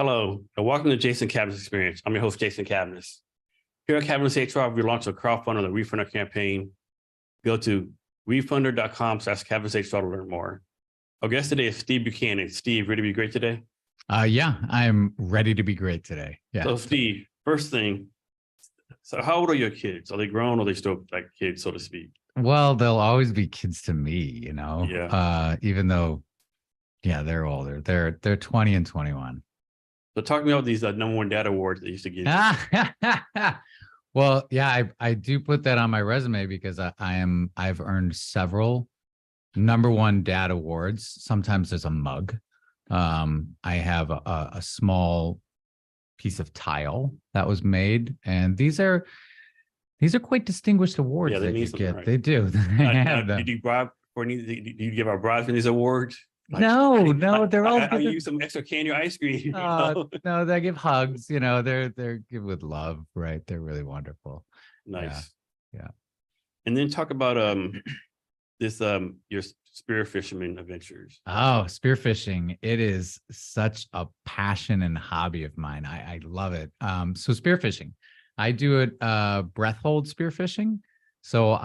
Hello, and welcome to Jason Cabin's Experience. I'm your host, Jason Cabin's. Here at Cabin's HR, we launched a crowdfunding the Refunder campaign. Go to refunder.com/CabinsHR to learn more. Our guest today is Steve Buchanan. Steve, ready to be great today? Yeah, I'm ready to be great today. Yeah. So Steve, first thing, so how old are your kids? Are they grown or are they still like kids, so to speak? Well, they'll always be kids to me, you know. Yeah. Even though, yeah, they're older. They're 20 and 21. So talk to me about these number one dad awards they used to give. Well, yeah, I do put that on my resume because I've earned several number one dad awards. Sometimes there's a mug. I have a small piece of tile that was made, and these are quite distinguished awards. Yeah, they that mean you something, get. right? They do. Did you bribe for any? Do you give our brides for these awards? Like, no, they're all. I use some extra candy or ice cream. No, they give hugs. You know, they're give with love, right? They're really wonderful. Nice. Yeah. And then talk about this your spear fisherman adventures. Oh, spearfishing. It is such a passion and hobby of mine. I love it. So spearfishing, I do it breath hold spearfishing. So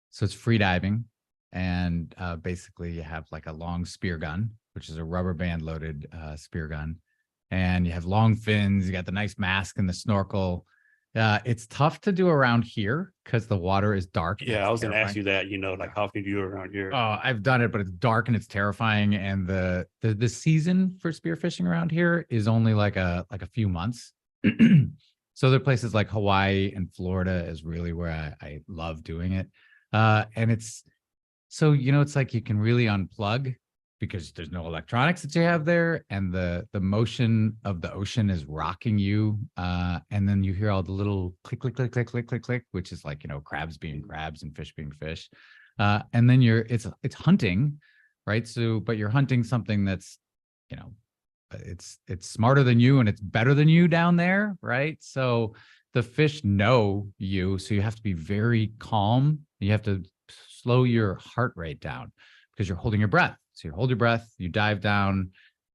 so it's free diving. And basically you have like a long spear gun, which is a rubber band loaded spear gun. And you have long fins, you got the nice mask and the snorkel. It's tough to do around here because the water is dark. Yeah, I was going to ask you that, like how can you do it around here? Oh, I've done it, but it's dark and it's terrifying. And the season for spearfishing around here is only like a few months. So there are places like Hawaii and Florida is really where I love doing it. And it's, so, it's like you can really unplug because there's no electronics that you have there. And the motion of the ocean is rocking you. And then you hear all the little click, click, click, click, click, click, click, which is like, crabs being crabs and fish being fish. And then it's hunting, right? So, but you're hunting something that's, it's smarter than you and it's better than you down there, right? So the fish know you. So you have to be very calm. You have to slow your heart rate down because you're holding your breath. So you hold your breath, you dive down,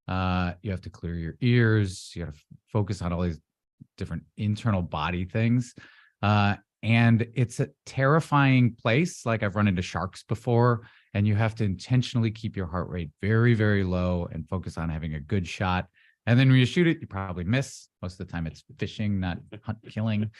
you have to clear your ears, you got to focus on all these different internal body things. And it's a terrifying place. Like I've run into sharks before, and you have to intentionally keep your heart rate very, very low and focus on having a good shot. And then when you shoot it, you probably miss. Most of the time it's fishing, not killing.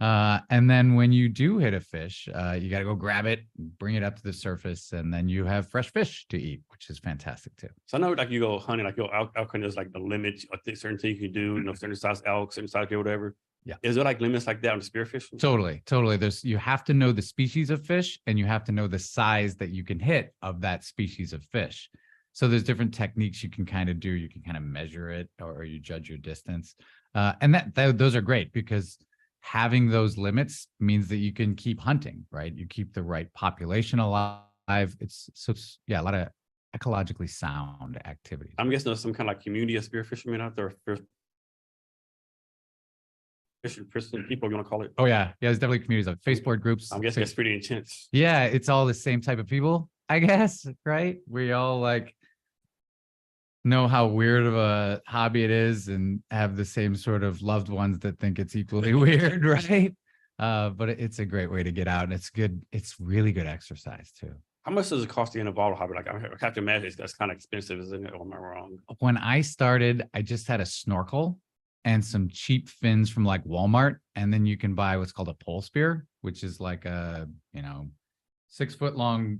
And then when you do hit a fish, you got to go grab it, bring it up to the surface, and then you have fresh fish to eat, which is fantastic too. So I know like you go hunting, like your elk hunting is like the limits. I think certain things you can do, certain size elk, certain size deer, whatever. Yeah. Is there like limits like that on the spearfish? Totally. You have to know the species of fish and you have to know the size that you can hit of that species of fish. So there's different techniques you can kind of do. You can kind of measure it or you judge your distance. And those are great because having those limits means that you can keep hunting, right? You keep the right population alive. It's a lot of ecologically sound activities. I'm guessing there's some kind of like community of spear fishermen out there. Fishing people, you want to call it? Oh yeah. There's definitely communities of Facebook groups. I'm guessing it's pretty intense. Yeah. It's all the same type of people, I guess, right? We all like know how weird of a hobby it is and have the same sort of loved ones that think it's equally weird, right? But it's a great way to get out and it's good. It's really good exercise too. How much does it cost to get involved in a hobby? Like I have to imagine that's kind of expensive, isn't it? Or am I wrong? When I started, I just had a snorkel and some cheap fins from like Walmart. And then you can buy what's called a pole spear, which is like a, 6 foot long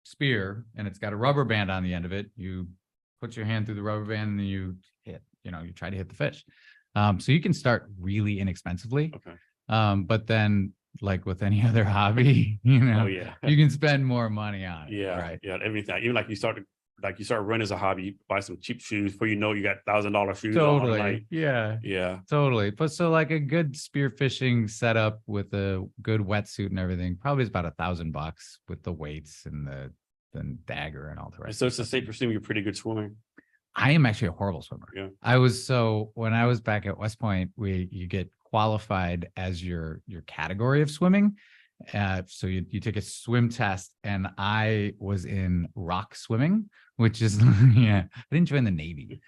spear. And it's got a rubber band on the end of it. You put your hand through the rubber band and you hit, you try to hit the fish. So you can start really inexpensively. Okay. But then like with any other hobby, you can spend more money on it. Yeah. Right. Yeah. Everything. Even like you start running as a hobby, you buy some cheap shoes before you know you got $1,000 shoes. Totally. On, Yeah. Yeah. Totally. But so like a good spearfishing setup with a good wetsuit and everything, probably is about $1,000 with the weights and the dagger and all the rest. So it's a safe presume you're pretty good swimming. I am actually a horrible swimmer. Yeah. When I was back at West Point, you get qualified as your category of swimming. So you take a swim test, and I was in rock swimming, which is I didn't join the Navy.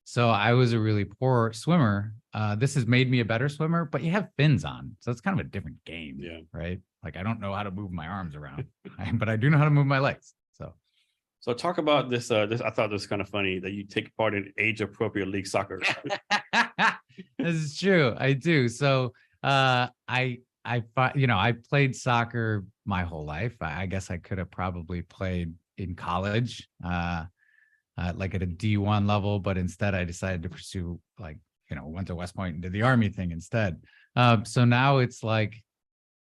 So I was a really poor swimmer. This has made me a better swimmer, but you have fins on. So it's kind of a different game. Yeah. Right. Like I don't know how to move my arms around, but I do know how to move my legs. So talk about this. This I thought this was kind of funny that you take part in age-appropriate league soccer. This is true. I do. So I played soccer my whole life. I guess I could have probably played in college, like at a D1 level, but instead I decided to pursue went to West Point and did the Army thing instead. So now it's like,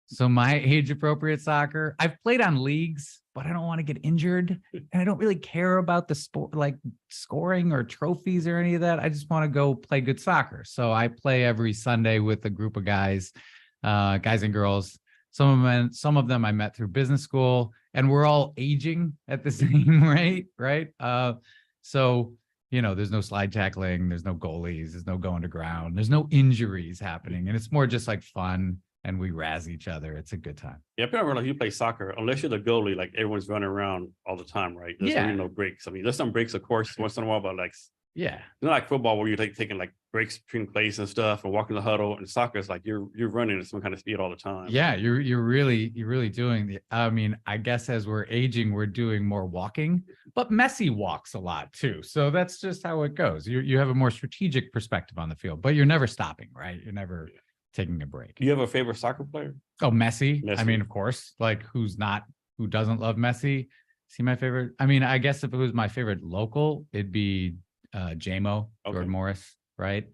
so my age appropriate soccer, I've played on leagues, but I don't want to get injured. And I don't really care about the sport, like scoring or trophies or any of that. I just want to go play good soccer. So I play every Sunday with a group of guys and girls. Some of them I met through business school, and we're all aging at the same rate, right? So, there's no slide tackling, there's no goalies, there's no going to ground, there's no injuries happening. And it's more just like fun. And we razz each other. It's a good time. Yeah, people realize you play soccer, unless you're the goalie, like everyone's running around all the time, right? There's really no breaks. I mean, there's some breaks, of course, once in a while, but like, yeah, it's not like football where you're taking like breaks between plays and stuff and walking the huddle. And soccer is like you're running at some kind of speed all the time. Yeah, you're really doing the. I mean, I guess as we're aging, we're doing more walking, but Messi walks a lot too. So that's just how it goes. You have a more strategic perspective on the field, but you're never stopping, right? You're never taking a break. You have a favorite soccer player? Oh, Messi. Messi. I mean, of course, like who doesn't love Messi? Is he my favorite? I mean, I guess if it was my favorite local, it'd be JMO, Jordan Morris, right?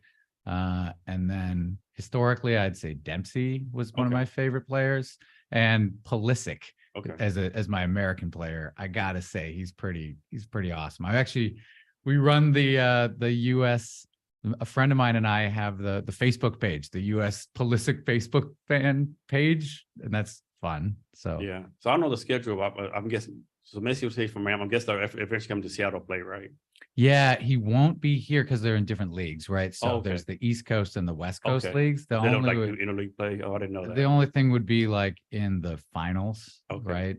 And then historically, I'd say Dempsey was one of my favorite players, and Pulisic as my American player. I gotta say, he's pretty awesome. We run the U.S. A friend of mine and I have the Facebook page, the U.S. Pulisic Facebook fan page, and that's fun. So yeah. So I don't know the schedule, but I'm guessing. So Messi will stay from Miami. I'm guessing they'll eventually come to Seattle play, right? Yeah, he won't be here because they're in different leagues, right? So there's the East Coast and the West Coast leagues. They don't like do interleague play. Oh, I didn't know that. The only thing would be like in the finals, right?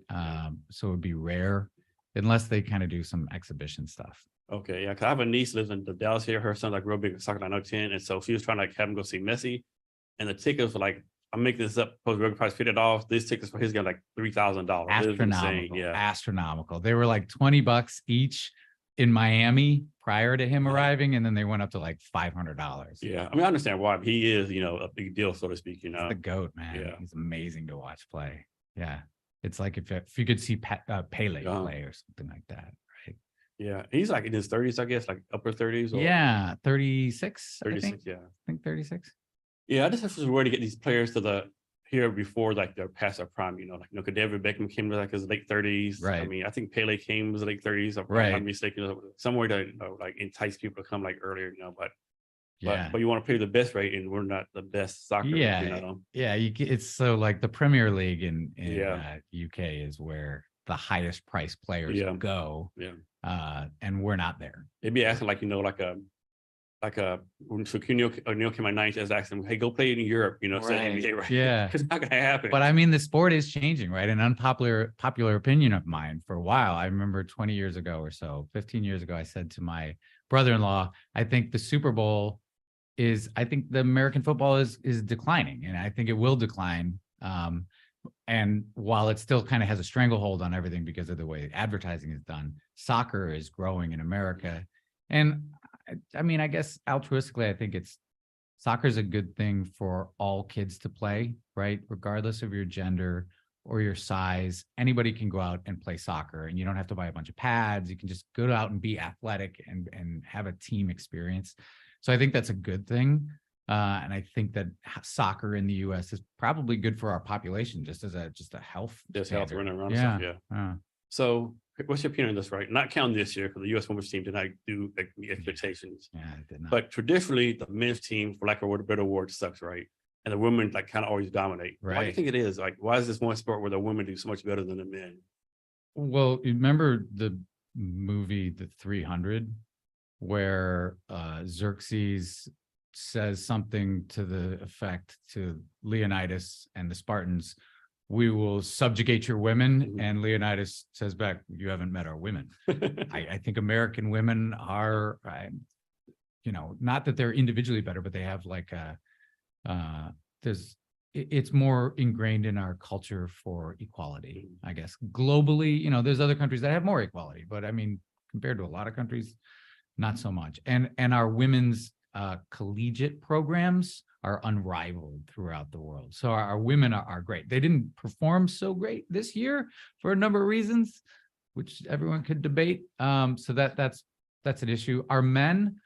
So it would be rare unless they kind of do some exhibition stuff. Okay, yeah, because I have a niece lives in the Dallas here. Her son's like real big soccer, like 10, and so she was trying to like have him go see Messi, and the tickets were like, I'm making this up, post regular price $50. These tickets for his game like $3,000. Astronomical, yeah, astronomical. They were like $20 each in Miami prior to him arriving, and then they went up to like $500. Yeah, I mean, I understand why. But he is, a big deal, so to speak. The GOAT, man. Yeah, he's amazing to watch play. Yeah, it's like if you could see Pele play or something like that. Yeah, he's like in his 30s, I guess, like upper 30s. Or... Yeah, 36. 36, yeah. I think 36. Yeah, I just have to worry to get these players to here before like they're past their prime. Because David Beckham came to like his late 30s. Right. I mean, I think Pele came to his late 30s. Right. I'm mistaken. Somewhere to like entice people to come like earlier. But yeah, but you want to play the best rate, and we're not the best soccer. Yeah, yeah. It's so like the Premier League in UK is where the highest price players go. Yeah. And we're not there. They'd be asking like when O'Neal came at 9, just asking, hey, go play in Europe, right? Yeah, it's not gonna happen. But I mean, the sport is changing, right? An popular opinion of mine for a while. I remember 20 years ago or so, 15 years ago, I said to my brother-in-law, I think the Super Bowl I think the American football is declining, and I think it will decline. And while it still kind of has a stranglehold on everything because of the way advertising is done, soccer is growing in America. And I mean, I guess altruistically, I think soccer is a good thing for all kids to play, right? Regardless of your gender or your size, anybody can go out and play soccer, and you don't have to buy a bunch of pads. You can just go out and be athletic and have a team experience. So I think that's a good thing. And I think that soccer in the U.S. is probably good for our population, just as a health. Just health running around stuff, yeah. So what's your opinion on this, right? Not counting this year, because the U.S. women's team did not do like the expectations. Yeah, it did not. But traditionally, the men's team, for lack of a better word, sucks, right? And the women like kind of always dominate. Right. Why do you think it is? Like, why is this one sport where the women do so much better than the men? Well, you remember the movie The 300, where Xerxes says something to the effect to Leonidas and the Spartans, we will subjugate your women. And Leonidas says back, you haven't met our women. I think American women are, not that they're individually better, but they have like it's more ingrained in our culture for equality, I guess. Globally, there's other countries that have more equality, but I mean, compared to a lot of countries, not so much. And our women's collegiate programs are unrivaled throughout the world. So our women are great. They didn't perform so great this year for a number of reasons, which everyone could debate. So that's an issue. Our men,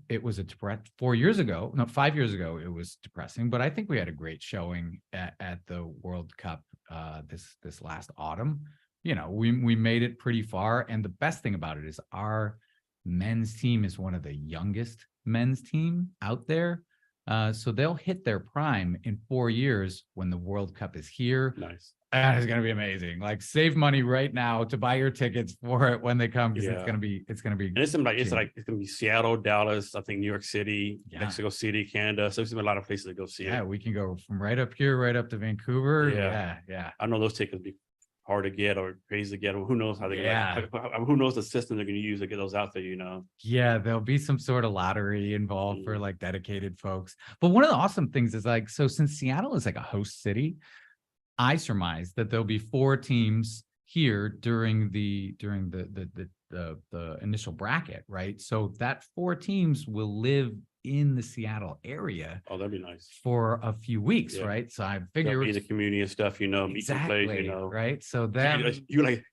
it was 5 years ago, it was depressing, but I think we had a great showing at the World Cup this last autumn. We made it pretty far. And the best thing about it is our men's team is one of the youngest men's team out there. So they'll hit their prime in 4 years when the World Cup is here. Nice. That is going to be amazing. Like, save money right now to buy your tickets for it when they come, because it's going to be. And it's going to be Seattle, Dallas, I think New York City, Mexico City, Canada. So there's a lot of places to go see it. Yeah, we can go from right up here, right up to Vancouver. Yeah. I know those tickets will be hard to get or crazy to get. Who knows how they who knows the system they're going to use to get those out there, Yeah, there'll be some sort of lottery involved for like dedicated folks. But one of the awesome things is like, so since Seattle is like a host city, I surmise that there'll be 4 teams here during the initial bracket, right? So that 4 teams will live in the Seattle area. Oh, that'd be nice. For a few weeks, right? So I figure in the community and stuff, exactly, meet some place, right? So then you like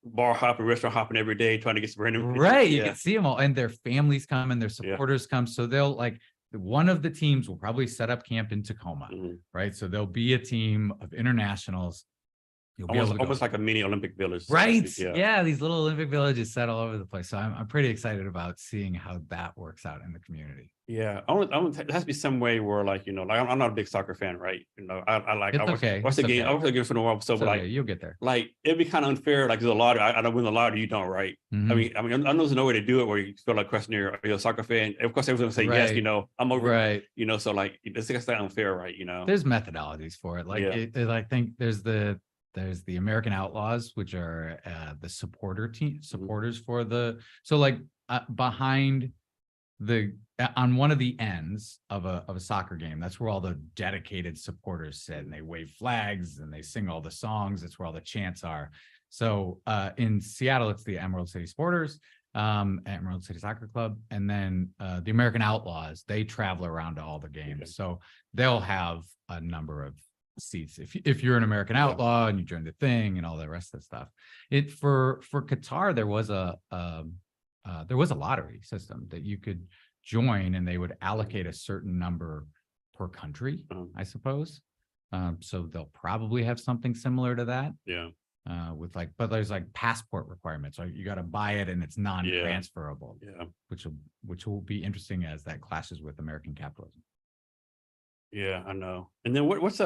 bar hopping, restaurant hopping every day, trying to get some random right. You can see them all, and their families come and their supporters come. So they'll like, one of the teams will probably set up camp in Tacoma, right? So there'll be a team of internationals. You'll be almost like a mini Olympic village, right? Yeah, these little Olympic villages set all over the place. So I'm pretty excited about seeing how that works out in the community. Yeah, it has to be some way where, like, like I'm not a big soccer fan, right? I watch the game. I watch the game for the world, so like you'll get there. Like, it'd be kind of unfair. Like, there's a lottery. I don't win the lottery, you don't, right? I mean, I know there's no way to do it where you feel like questioning you're a soccer fan. Of course, everyone's gonna say yes. I'm over. Right. So like, it's like unfair, right? There's methodologies for it. Like, I think there's the American Outlaws, which are the supporters for the. So like behind on one of the ends of a soccer game, that's where all the dedicated supporters sit, and they wave flags and they sing all the songs. That's where all the chants are. So in Seattle, it's the Emerald City Sporters, Emerald City Soccer Club, and then the American Outlaws. They travel around to all the games, so they'll have a number of seats if you're an American Outlaw and you join the thing and all the rest of the stuff. For Qatar, there was a lottery system that you could join, and they would allocate a certain number per country, I suppose. So they'll probably have something similar to that. But there's like passport requirements. So you got to buy it, and it's non-transferable. Which will be interesting as that clashes with American capitalism. Yeah, I know. And then what does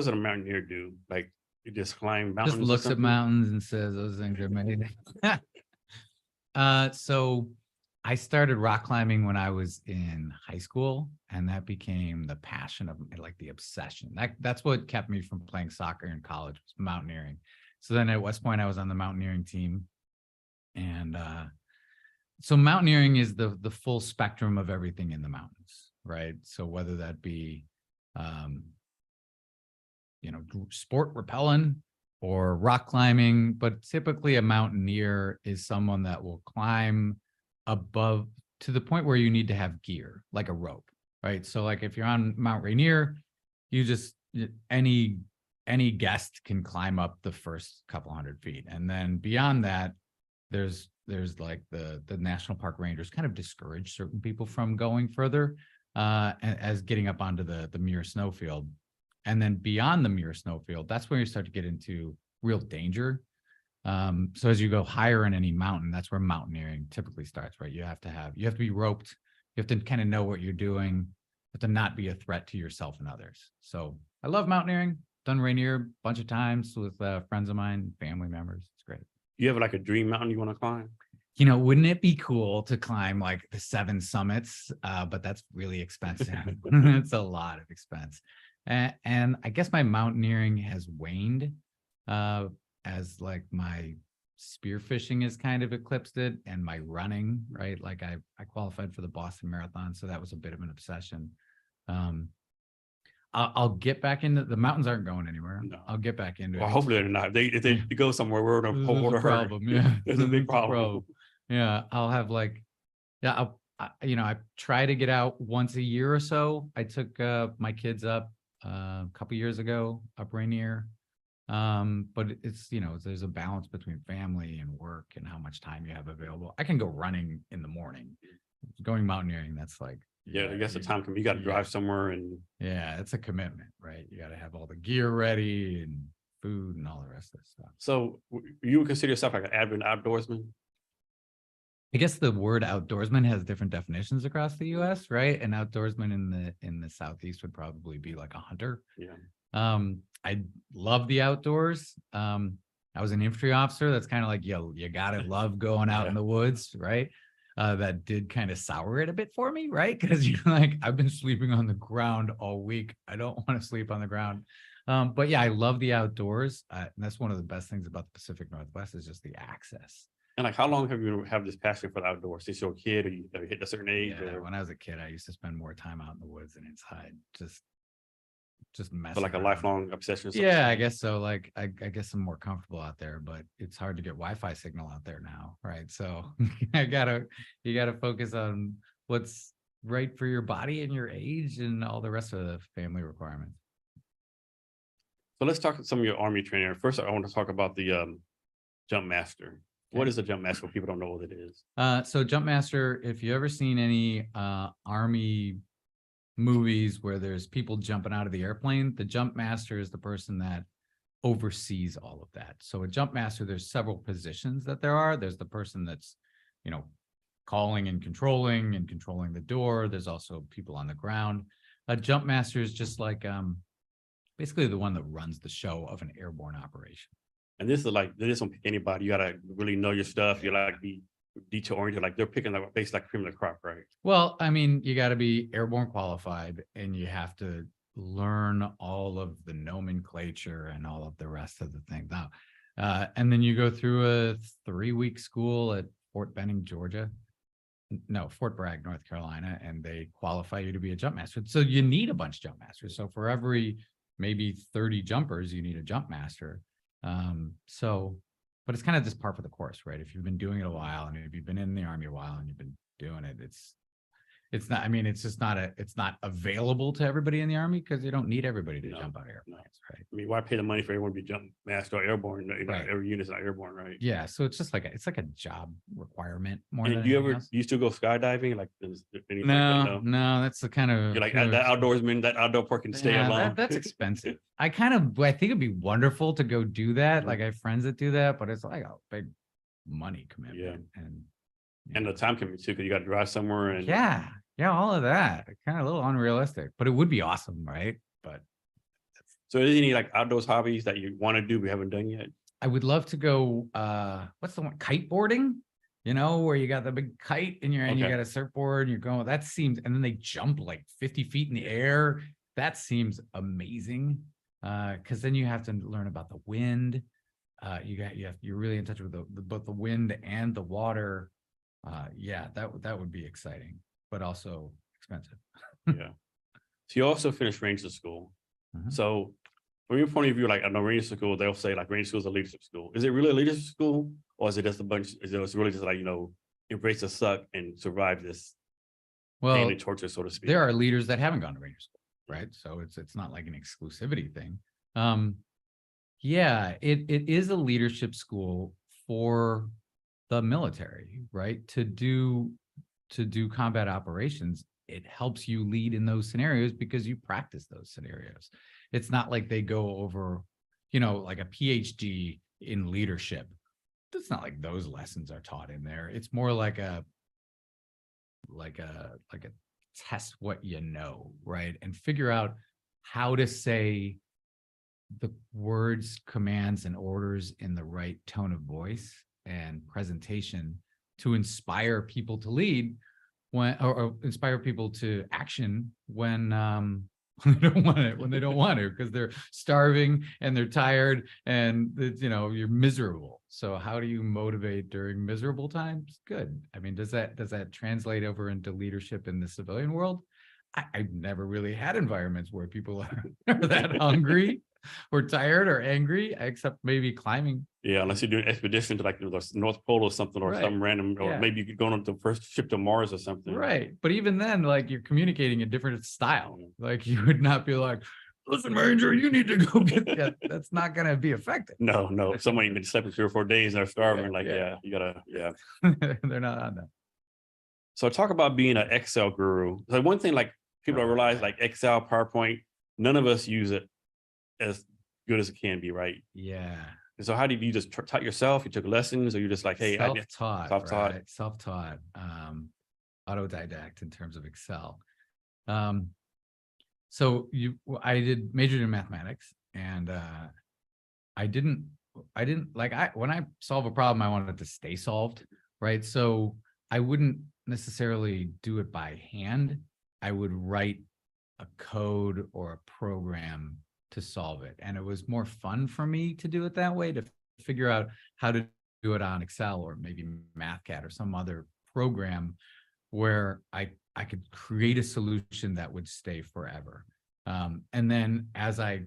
a mountaineer do? Like, you just climb mountains? Just looks at mountains and says those things are made. So I started rock climbing when I was in high school, and that became the passion of, like, the obsession. That's what kept me from playing soccer in college, was mountaineering. So then at West Point, I was on the mountaineering team. And so mountaineering is the full spectrum of everything in the mountains, right? So whether that be, sport rappelling or rock climbing, but typically a mountaineer is someone that will climb above to the point where you need to have gear, like a rope, right? So like if you're on Mount Rainier, any guest can climb up the first couple hundred feet. And then beyond that, there's like the national park rangers kind of discourage certain people from going further as getting up onto the Muir snowfield. And then beyond the Muir snowfield, that's where you start to get into real danger. So as you go higher in any mountain, that's where mountaineering typically starts, right? You have to be roped. You have to kind of know what you're doing. You have to not be a threat to yourself and others. So I love mountaineering. Done Rainier a bunch of times with friends of mine, family members. It's great. You have like a dream mountain you want to climb? Wouldn't it be cool to climb like the 7 summits? But that's really expensive. It's a lot of expense. And I guess my mountaineering has waned as like my spearfishing has kind of eclipsed it, and my running, right? Like I qualified for the Boston Marathon, so that was a bit of an obsession. I'll get back into the mountains. Aren't going anywhere. No. I'll get back into Well, it. hopefully they're not. If they go somewhere, we're in a whole There's order a problem. Yeah, There's a big problem. Yeah, I'll have like, yeah, I try to get out once a year or so. I took my kids up a couple years ago up Rainier. But it's, there's a balance between family and work and how much time you have available. I can go running in the morning. Going mountaineering, that's like, Yeah, I guess the time can, you got to drive somewhere, and yeah, it's a commitment, right? You got to have all the gear ready and food and all the rest of the stuff. so you would consider yourself like an avid outdoorsman? I guess the word outdoorsman has different definitions across the US, right? An outdoorsman in the Southeast would probably be like a hunter. Yeah. I love the outdoors. I was an infantry officer. That's kind of like, you gotta love going out in the woods, right? That did kind of sour it a bit for me, right? Because you're like, I've been sleeping on the ground all week. I don't want to sleep on the ground. But yeah, I love the outdoors. And that's one of the best things about the Pacific Northwest is just the access. And like, how long have you have this passion for the outdoors? Since you're a kid, or you hit a certain age? Yeah, or... when I was a kid, I used to spend more time out in the woods and inside, just messing. But like a lifelong obsession. Yeah, I guess so. Like, I guess I'm more comfortable out there, but it's hard to get Wi-Fi signal out there now, right? So you gotta focus on what's right for your body and your age and all the rest of the family requirements. So let's talk some of your Army training. First, I want to talk about the Jump Master. What is a Jump Master? People don't know what it is. So Jump Master, if you ever seen any Army movies where there's people jumping out of the airplane, the Jump Master is the person that oversees all of that. So a Jump Master, there's several positions that there are. There's the person that's, calling and controlling the door. There's also people on the ground. A Jump Master is just like basically the one that runs the show of an airborne operation. And this is like, this don't pick anybody. You gotta really know your stuff. You like be detail oriented. Like they're picking like based like cream of the crop, right? Well, I mean, you got to be airborne qualified, and you have to learn all of the nomenclature and all of the rest of the thing. Now, and then you go through a 3-week school at Fort Benning, Georgia. No, Fort Bragg, North Carolina, and they qualify you to be a jump master. So you need a bunch of jump masters. So for every maybe 30 jumpers, you need a jump master. But it's kind of just par for the course, right? If you've been doing it a while, and if you've been in the Army a while and you've been doing it, it's not, I mean, it's just not it's not available to everybody in the Army because you don't need everybody to jump out of airplanes, right? I mean, why pay the money for everyone to be jump master or airborne? Right. Every unit's not airborne, right? Yeah. So it's just like it's like a job requirement more And than do you anything ever else. you still go skydiving? Like anything No, like that? no, that's the kind of You're like that outdoorsman, that outdoor part can stay alone. That's expensive. I think it'd be wonderful to go do that. Like I have friends that do that, but it's like a big money commitment. And the time commitment too, because you got to drive somewhere and yeah, all of that. Kind of a little unrealistic, but it would be awesome, right? But so is there any like outdoors hobbies that you want to do we haven't done yet? I would love to go what's the one, kiteboarding, where you got the big kite and you got a surfboard and you're going, that seems, and then they jump like 50 feet in the air. That seems amazing. Because then you have to learn about the wind. You're really in touch with both the wind and the water. That would be exciting, but also expensive. Yeah. So you also finished Ranger School. So from your point of view, like I know Ranger School, they'll say like Ranger School is a leadership school. Is it really a leadership school, or is it just is it really just like, embrace the suck and survive this daily torture, so to speak? There are leaders that haven't gone to Ranger School, right? So it's not like an exclusivity thing. It is a leadership school for the military, right? To do combat operations, it helps you lead in those scenarios because you practice those scenarios. It's not like they go over, like a PhD in leadership. It's not like those lessons are taught in there. It's more like a test what you know, right? And figure out how to say the words, commands, and orders in the right tone of voice and presentation to inspire people to lead or inspire people to action when when they don't want it, when they don't want to, because they're starving and they're tired and it's, you're miserable. So how do you motivate during miserable times? Good. I mean, does that translate over into leadership in the civilian world? I've never really had environments where people are that hungry or tired or angry, except maybe climbing. Yeah, unless you're doing expedition to like the North Pole or something, or Right. something random, or Yeah. maybe you could go on the first ship to Mars or something. Right. But even then, like, you're communicating a different style. Like, you would not be like, listen, Ranger, you need to go get that. That's not going to be effective. No, if somebody been sleeping 3 or 4 days and they're starving, you gotta, They're not on that. So talk about being an Excel guru. Like one thing, like people don't realize, like Excel, PowerPoint, none of us use it as good as it can be, right? Yeah. And so how did you just taught yourself? You took lessons, or you just like, hey, self-taught, right? Self-taught, autodidact in terms of Excel. So I majored in mathematics, and when I solve a problem, I wanted it to stay solved, right? So I wouldn't necessarily do it by hand. I would write a code or a program to solve it. And it was more fun for me to do it that way, to figure out how to do it on Excel or maybe MathCAD or some other program where I could create a solution that would stay forever. And then as I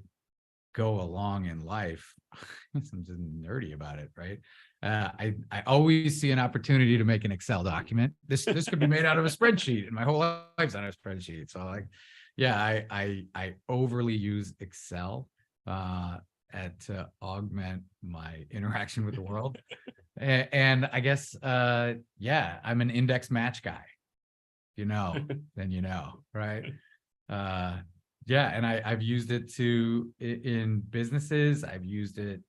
go along in life, I'm just nerdy about it, right? I always see an opportunity to make an Excel document. This could be made out of a spreadsheet, and my whole life's on a spreadsheet. So I overly use Excel to augment my interaction with the world. And I guess, I'm an index match guy, then right? And I've used it in businesses. I've used it,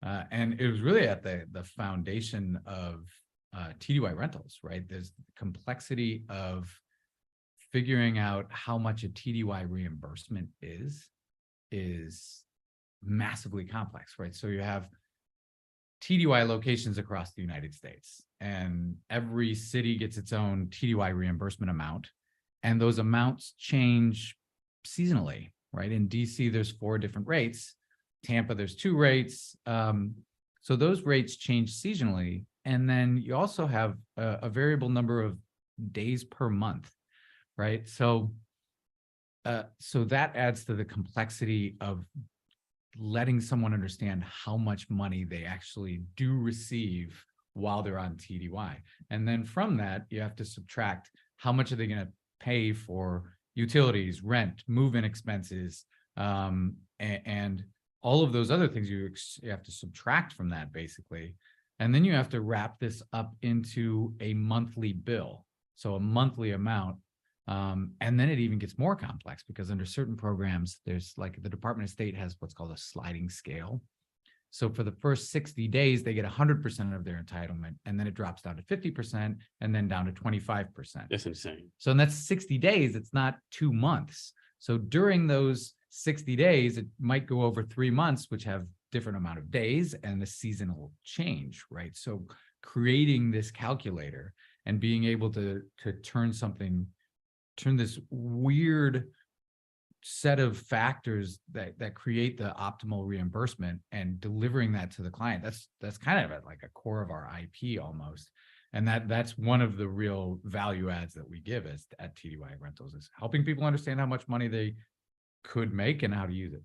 and it was really at the foundation of TDY Rentals, right? There's the complexity of figuring out how much a TDY reimbursement is massively complex, right? So you have TDY locations across the United States, and every city gets its own TDY reimbursement amount, and those amounts change seasonally, right? In DC, there's 4 different rates. Tampa, there's 2 rates. So those rates change seasonally, and then you also have a variable number of days per month, right? So that adds to the complexity of letting someone understand how much money they actually do receive while they're on TDY. And then from that, you have to subtract how much are they going to pay for utilities, rent, move-in expenses, and all of those other things you have to subtract from that, basically. And then you have to wrap this up into a monthly bill, so a monthly amount. And then it even gets more complex, because under certain programs, there's like the Department of State has what's called a sliding scale. So for the first 60 days, they get 100% of their entitlement, and then it drops down to 50%, and then down to 25%. That's insane. So that's 60 days. It's not 2 months. So during those 60 days, it might go over 3 months, which have different amount of days, and the seasonal change, right? So creating this calculator and being able to turn this weird set of factors that create the optimal reimbursement and delivering that to the client, that's kind of at like a core of our IP almost. And that's one of the real value adds that we give at TDY Rentals, is helping people understand how much money they could make and how to use it.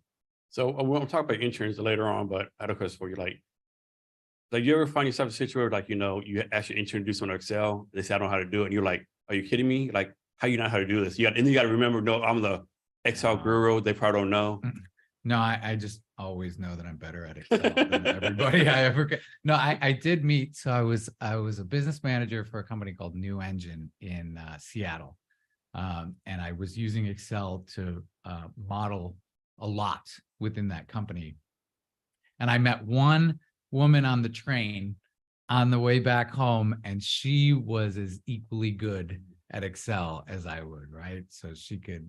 So we'll talk about insurance later on, but I had a question for you. Like you ever find yourself in a situation where, like, you ask your intern to do something on Excel, they say, I don't know how to do it. And you're like, are you kidding me? Like, how you know how to do this? You got to remember, no, I'm the Excel guru. They probably don't know. No, I just always know that I'm better at Excel than everybody I ever get. No, I did meet. So I was a business manager for a company called New Engine in Seattle. And I was using Excel to model a lot within that company. And I met one woman on the train on the way back home, and she was as equally good at Excel as I would, right? So she could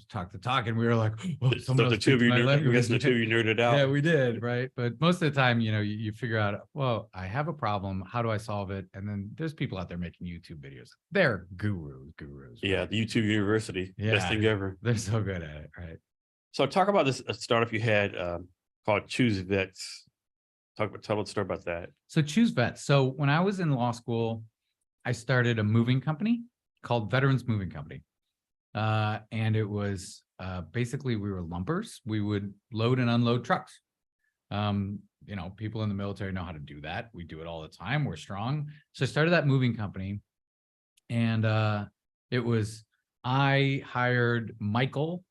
talk the talk, and we were like, oh, So the two of you nerded out. Yeah, we did, right? But most of the time, you figure out, well, I have a problem. How do I solve it? And then there's people out there making YouTube videos. They're gurus. Yeah, right? the YouTube University, best thing ever. They're so good at it, right? So talk about this startup you had called Choose Vets. Tell us a story about that. So Choose Vets. So when I was in law school, I started a moving company called Veterans Moving Company. And it was basically we were lumpers. We would load and unload trucks. People in the military know how to do that. We do it all the time. We're strong. So I started that moving company. And I hired Michael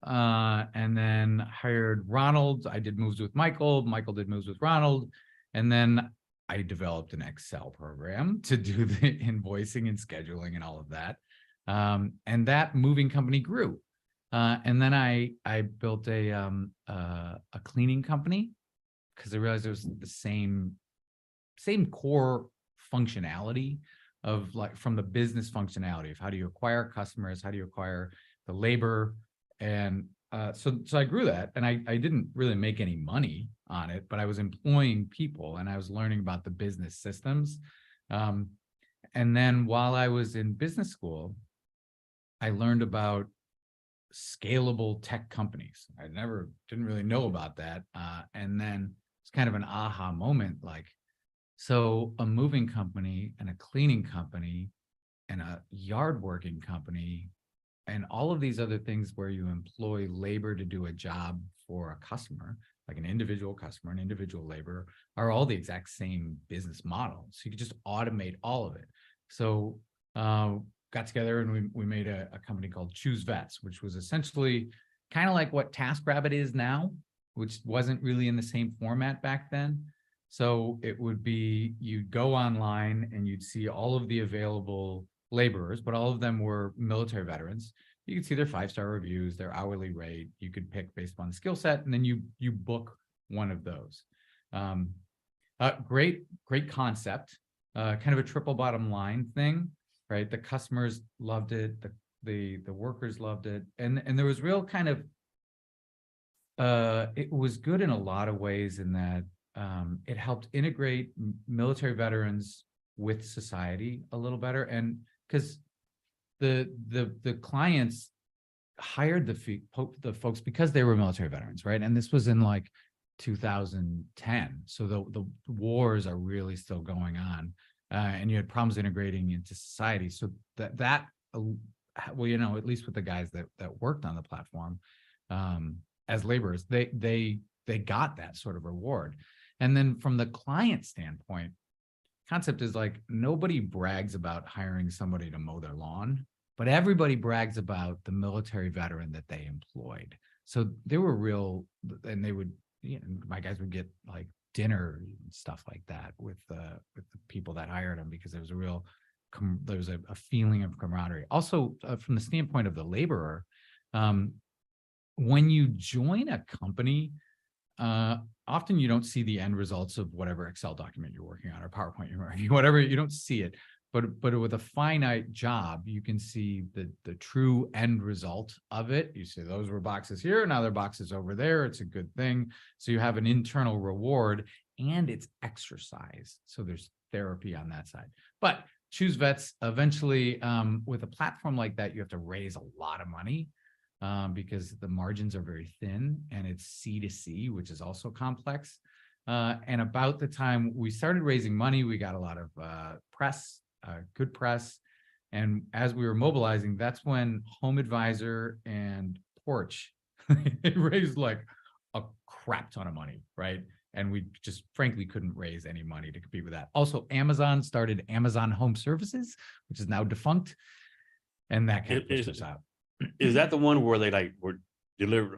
and then hired Ronald. I did moves with Michael. Michael did moves with Ronald. And then I developed an Excel program to do the invoicing and scheduling and all of that. And that moving company grew. And then I built a cleaning company because I realized it was the same core functionality of like from the business functionality of how do you acquire customers, how do you acquire the labor. And so I grew that, and I didn't really make any money on it, but I was employing people and I was learning about the business systems. And then while I was in business school, I learned about scalable tech companies. I didn't really know about that. And then it's kind of an aha moment, like, so a moving company and a cleaning company and a yard working company and all of these other things where you employ labor to do a job for a customer, like an individual customer, an individual labor, are all the exact same business model. So you could just automate all of it. So got together and we made a company called Choose Vets, which was essentially kind of like what TaskRabbit is now, which wasn't really in the same format back then. So it would be, you'd go online and you'd see all of the available laborers, but all of them were military veterans. You could see their 5-star reviews, their hourly rate. You could pick based on the skill set, and then you book one of those. Great concept, kind of a triple bottom line thing, right? The customers loved it, the workers loved it, and there was real kind of it was good in a lot of ways in that it helped integrate military veterans with society a little better, and because the clients hired the folks because they were military veterans, right? And this was in like 2010, so the wars are really still going on, and you had problems integrating into society. So that well, at least with the guys that worked on the platform as laborers, they got that sort of reward. And then from the client standpoint, concept is like nobody brags about hiring somebody to mow their lawn, but everybody brags about the military veteran that they employed. So they were real, and they would, my guys would get like dinner and stuff like that with the people that hired them, because there was there was a feeling of camaraderie. Also, from the standpoint of the laborer, when you join a company, often you don't see the end results of whatever Excel document you're working on or PowerPoint you're working, whatever, you don't see it. But with a finite job, you can see the true end result of it. You see those were boxes here, now they're boxes over there. It's a good thing. So you have an internal reward, and it's exercise. So there's therapy on that side. But Choose Vets, eventually, with a platform like that, you have to raise a lot of money. Because the margins are very thin, and it's C2C, which is also complex. And about the time we started raising money, we got a lot of press, good press. And as we were mobilizing, that's when Home Advisor and Porch, they raised like a crap ton of money, right? And we just frankly couldn't raise any money to compete with that. Also, Amazon started Amazon Home Services, which is now defunct. And that kind of pushed us out. Is that the one where they would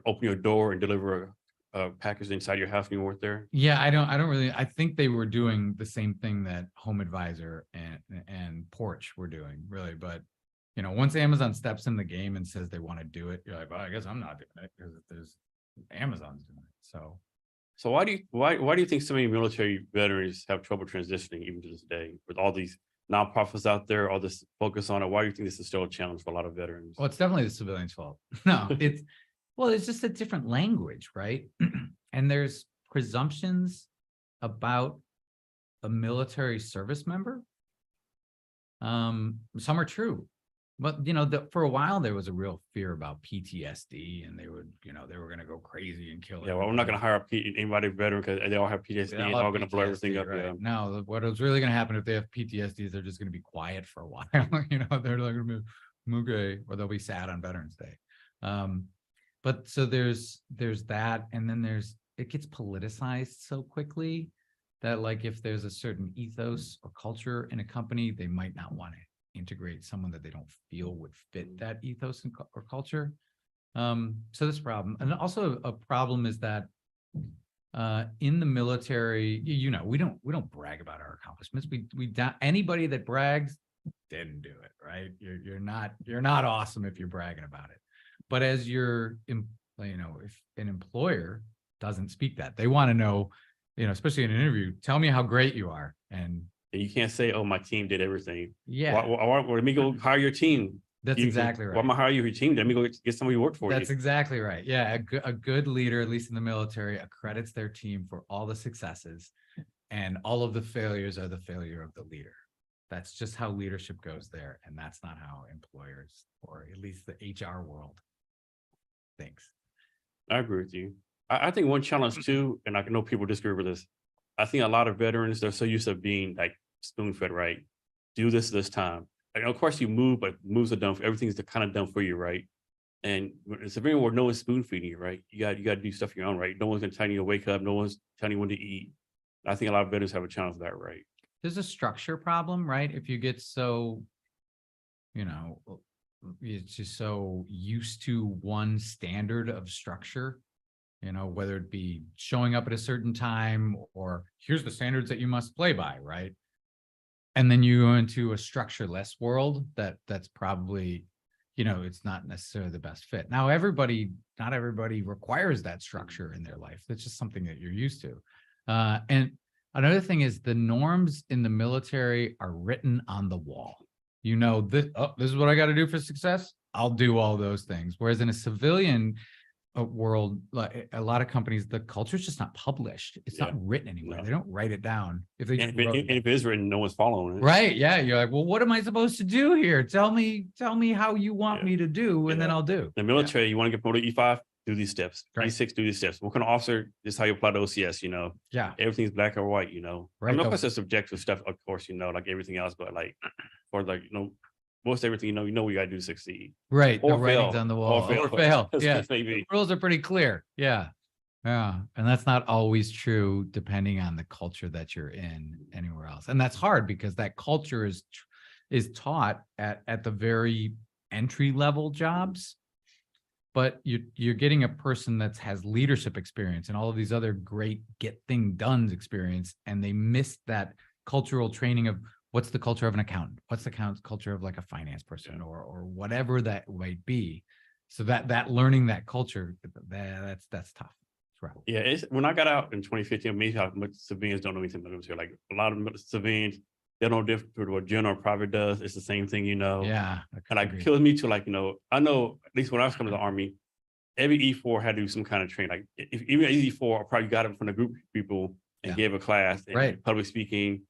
open your door and deliver a package inside your house when you weren't there? Yeah, I don't really, I think they were doing the same thing that Home Advisor and Porch were doing, really. But once Amazon steps in the game and says they want to do it, you're like, well, I guess I'm not doing it, because there's Amazon's doing it. So why do you think so many military veterans have trouble transitioning even to this day, with all these nonprofits out there, all this focus on it? Why do you think this is still a challenge for a lot of veterans? Well, it's definitely the civilians' fault. No, it's just a different language, right? And there's presumptions about a military service member. Some are true, But for a while there was a real fear about PTSD, and they were going to go crazy and kill. Yeah, well, I'm not going to hire anybody veteran because they all have PTSD. They all It's have all going to blow everything up. right? Yeah. No, what is really going to happen if they have PTSD is they're just going to be quiet for a while. They're like, okay, or they'll be sad on Veterans Day. But so there's that, and then it gets politicized so quickly that, like, if there's a certain ethos or culture in a company, they might not want to integrate someone that they don't feel would fit that ethos or culture. So this problem, and also a problem is that in the military, we don't brag about our accomplishments. Anybody that brags didn't do it, right? You're not awesome if you're bragging about it. But as if an employer doesn't speak that, they want to know, especially in an interview, tell me how great you are. And you can't say, "Oh, my team did everything." Yeah. Let me go hire your team. That's exactly right. Why am I hire your team? Let me go get somebody who work for you. That's exactly right. Yeah, a good leader, at least in the military, accredits their team for all the successes, and all of the failures are the failure of the leader. That's just how leadership goes there, and that's not how employers, or at least the HR world, thinks. I agree with you. I think one challenge too, and I know people disagree with this. I think a lot of veterans, they're so used to being like spoon-fed, right? Do this time. And of course you move, but moves are done. Everything's kind of done for you, right? And it's a very where no one's spoon feeding you, right? You got to do stuff your own, right? No one's gonna tell you to wake up. No one's telling you when to eat. I think a lot of veterans have a challenge with that, right? There's a structure problem, right? If you get so, it's just so used to one standard of structure, whether it be showing up at a certain time, or here's the standards that you must play by, right? And then you go into a structureless world that's probably, it's not necessarily the best fit. Now, not everybody requires that structure in their life. That's just something that you're used to. And another thing is the norms in the military are written on the wall. This is what I got to do for success. I'll do all those things. Whereas in a civilian world, like a lot of companies, the culture is just not published. It's not written anywhere. No. They don't write it down. If it is written, no one's following it. Right? Yeah. You're like, well, what am I supposed to do here? Tell me how you want me to do, and then I'll do. In the military, you want to get promoted E5, do these steps. Right. E6, do these steps. What kind of officer? This is how you apply to OCS. Yeah. Everything's black or white. Right. I know it's subjective stuff, of course. Like everything else, but most everything, you know what you got to do to succeed. Right. Or the writing's on the wall. Or fail. Yeah. The rules are pretty clear. Yeah. Yeah. And that's not always true depending on the culture that you're in anywhere else. And that's hard because that culture is taught at the very entry level jobs. But you're getting a person that has leadership experience and all of these other great get thing done experience. And they missed that cultural training of, what's the culture of an accountant? What's the culture of like a finance person or whatever that might be? So that learning that culture, that's tough. That's right. Yeah, when I got out in 2015, amazing how much civilians don't know anything about military. Like a lot of civilians, they don't know different what general or private does. It's the same thing, Yeah. And like kills me to I know at least when I was coming to the Army, every E4 had to do some kind of training. Like even E4, I probably got it from a group of people and gave a class, and public speaking.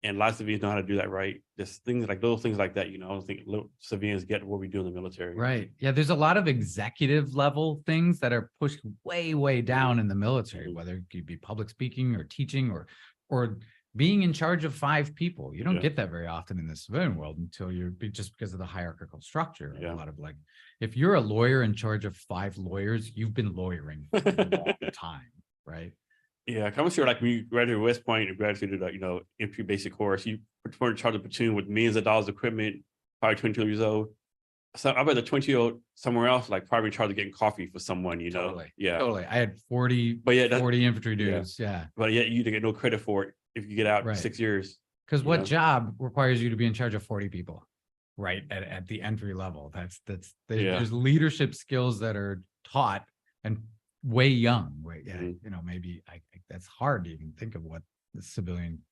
And lots of civilians know how to do that, right? Just things like little things like that, I don't think civilians get what we do in the military. Right. Yeah, there's a lot of executive level things that are pushed way, way down in the military, whether it be public speaking or teaching or being in charge of 5 people. You don't get that very often in the civilian world until just because of the hierarchical structure. A lot of if you're a lawyer in charge of 5 lawyers, you've been lawyering for a long time, right? Yeah, I'm sure when you graduated West Point and graduated, infantry basic course, you were in charge of a platoon with millions of dollars of equipment, probably 22 years old. So I bet the 20-year-old somewhere else, probably in charge of getting coffee for someone, Totally. Yeah. Totally. I had 40 infantry dudes. Yeah. But yet you didn't get no credit for it if you get out in 6 years. Because what job requires you to be in charge of 40 people? Right. At the entry level. There's leadership skills that are taught and way young. Maybe that's hard to even think of what the civilian.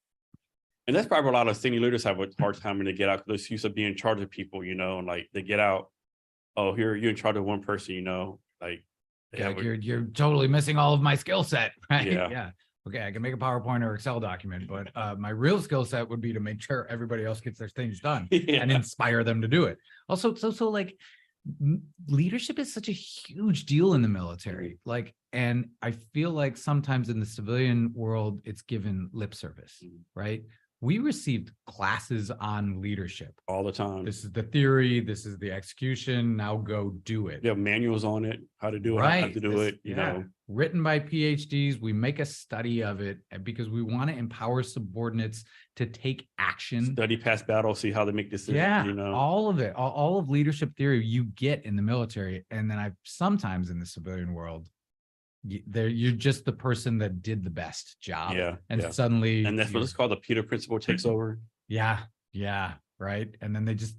And that's probably a lot of senior leaders have a hard time when they get out, because they're used to being in charge of people, and they get out, oh, you're in charge of one person, you're totally missing all of my skill set, right? Yeah. okay, I can make a PowerPoint or Excel document, but my real skill set would be to make sure everybody else gets their things done Yeah. and inspire them to do it. Also, so like leadership is such a huge deal in the military. Like, and I feel like sometimes in the civilian world, it's given lip service, right? We received classes on leadership. All the time. This is the theory, this is the execution, now go do it. They have manuals on it, how to do it, Right. how to do it, you know. Written by PhDs, we make a study of it because we want to empower subordinates to take action. Study past battle, see how they make decisions, Yeah, you know. all of it, all of leadership theory you get in the military. And then I've sometimes in the civilian world, you're just the person that did the best job. Yeah. And yeah. suddenly. And that's what it's called. The Peter principle takes over. Yeah. Yeah. Right. And then they just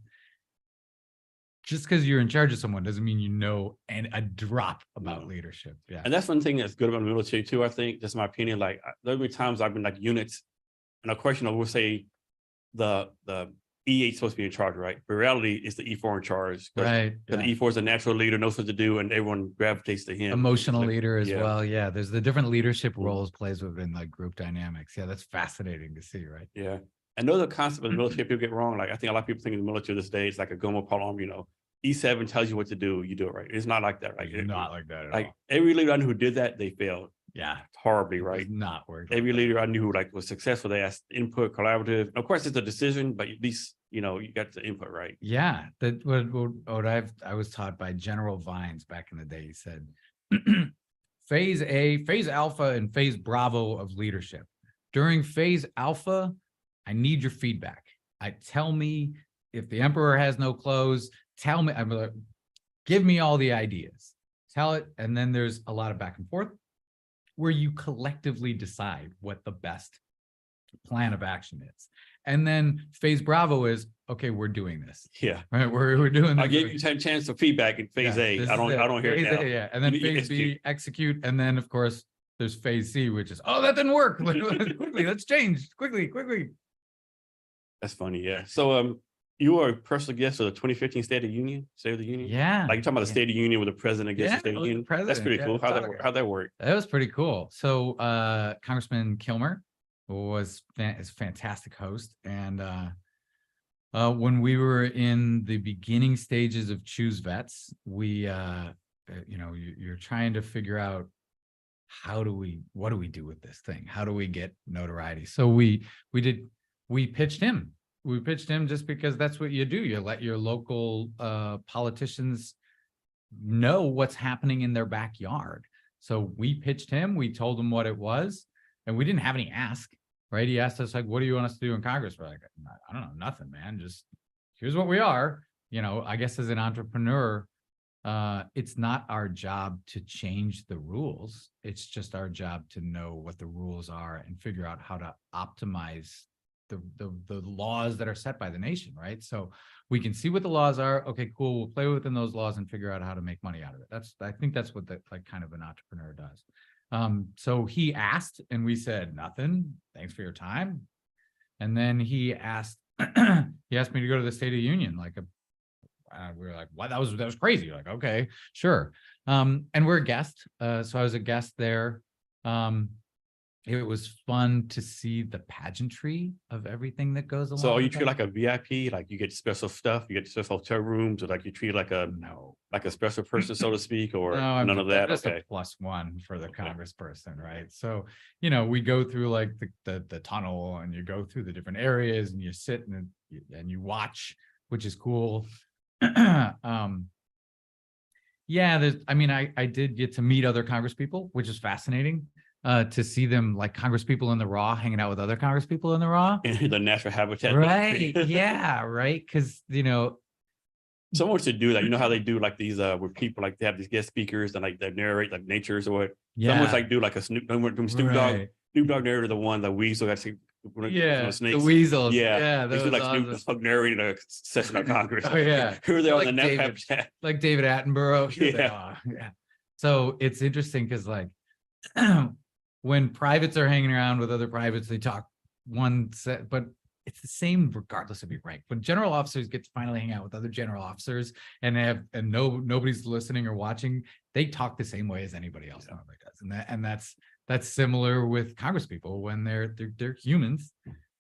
because you're in charge of someone doesn't mean you know a drop about leadership. Yeah. And that's one thing that's good about the military too, I think. That's my opinion. Like there'll be times I've been like units, and of course, you know, we'll say the E8 is supposed to be in charge, right? But reality is the E4 in charge. Right. The E4 is a natural leader, knows what to do, and everyone gravitates to him. Emotional like, leader as yeah. well. Yeah. There's the different leadership roles plays within like group dynamics. Yeah. That's fascinating to see, right? Yeah. And those are concepts of the military people get wrong. Like I think a lot of people think in the military this day, it's like a Gomo Palom, you know, E7 tells you what to do, you do it right. It's not like that, right? It's not like that at like all. every leader I knew who did that, they failed. Yeah. Horribly, It right? does not work. Every leader I knew who like was successful, they asked input, collaborative. Of course, it's a decision, but at least, you know, you got the input right. Yeah. That what I was taught by General Vines back in the day. He said, phase A, phase alpha, and phase bravo of leadership. During phase alpha, I need your feedback. Tell me if the emperor has no clothes, tell me, I'm like, give me all the ideas, tell it. And then there's a lot of back and forth where you collectively decide what the best plan of action is. And then phase bravo is, okay, we're doing this. Yeah. Right. We're doing this. I gave you 10 chance for feedback in phase A. I don't hear it now. Yeah. And then phase B, execute. And then of course there's phase C, which is, oh, that didn't work. Quickly, let's change quickly. That's funny. Yeah. So, you were a personal guest of the 2015 State of the Union. Yeah. Like you're talking about the State of the Union with the president against the State of the Union. That's pretty cool. How'd that work? That was pretty cool. So Congressman Kilmer is a fantastic host. And when we were in the beginning stages of Choose Vets, we you're trying to figure out what do we do with this thing? How do we get notoriety? So we pitched him. We pitched him just because that's what you do. You let your local politicians know what's happening in their backyard. So we pitched him, we told him what it was, and we didn't have any ask, right? He asked us like, what do you want us to do in Congress? We're like, I don't know, nothing, man. Just here's what we are. You know, I guess as an entrepreneur, it's not our job to change the rules. It's just our job to know what the rules are and figure out how to optimize the laws that are set by the nation, right? So we can see what the laws are. Okay, cool. We'll play within those laws and figure out how to make money out of it. I think that's what like kind of an entrepreneur does. So he asked and we said, nothing, thanks for your time. And then he asked me to go to the State of the Union. Like we were like, what? That was crazy. Like, okay, sure. And we're a guest. So I was a guest there. It was fun to see the pageantry of everything that goes along. So are you treated like a VIP? Like you get special stuff, you get special hotel rooms, or like you treat like a special person, so to speak, or no, none of that? Just okay. a +1 for the congressperson, right? So, you know, we go through like the tunnel and you go through the different areas and you sit and you watch, which is cool. Yeah, I did get to meet other congresspeople, which is fascinating. To see them like congresspeople in the raw hanging out with other congresspeople in the raw. The natural habitat. Right. Yeah. Right. Because, you know, someone should do that. You know how they do like these where people like they have these guest speakers and like they narrate like natures or what. Yeah. Someone's like do like a Snoop Dogg. Snoop Dogg narrated the one, the weasel got to the weasels. Yeah. They do like awesome. Snoop Dogg narrating a session of Congress. Oh yeah. Who are they like on the natural habitat? Like David Attenborough. Yeah. Yeah. So it's interesting because like when privates are hanging around with other privates, they talk one set, but it's the same regardless of your rank. When general officers get to finally hang out with other general officers and nobody's listening or watching, they talk the same way as anybody else normally does. And that's similar with congresspeople when they're humans,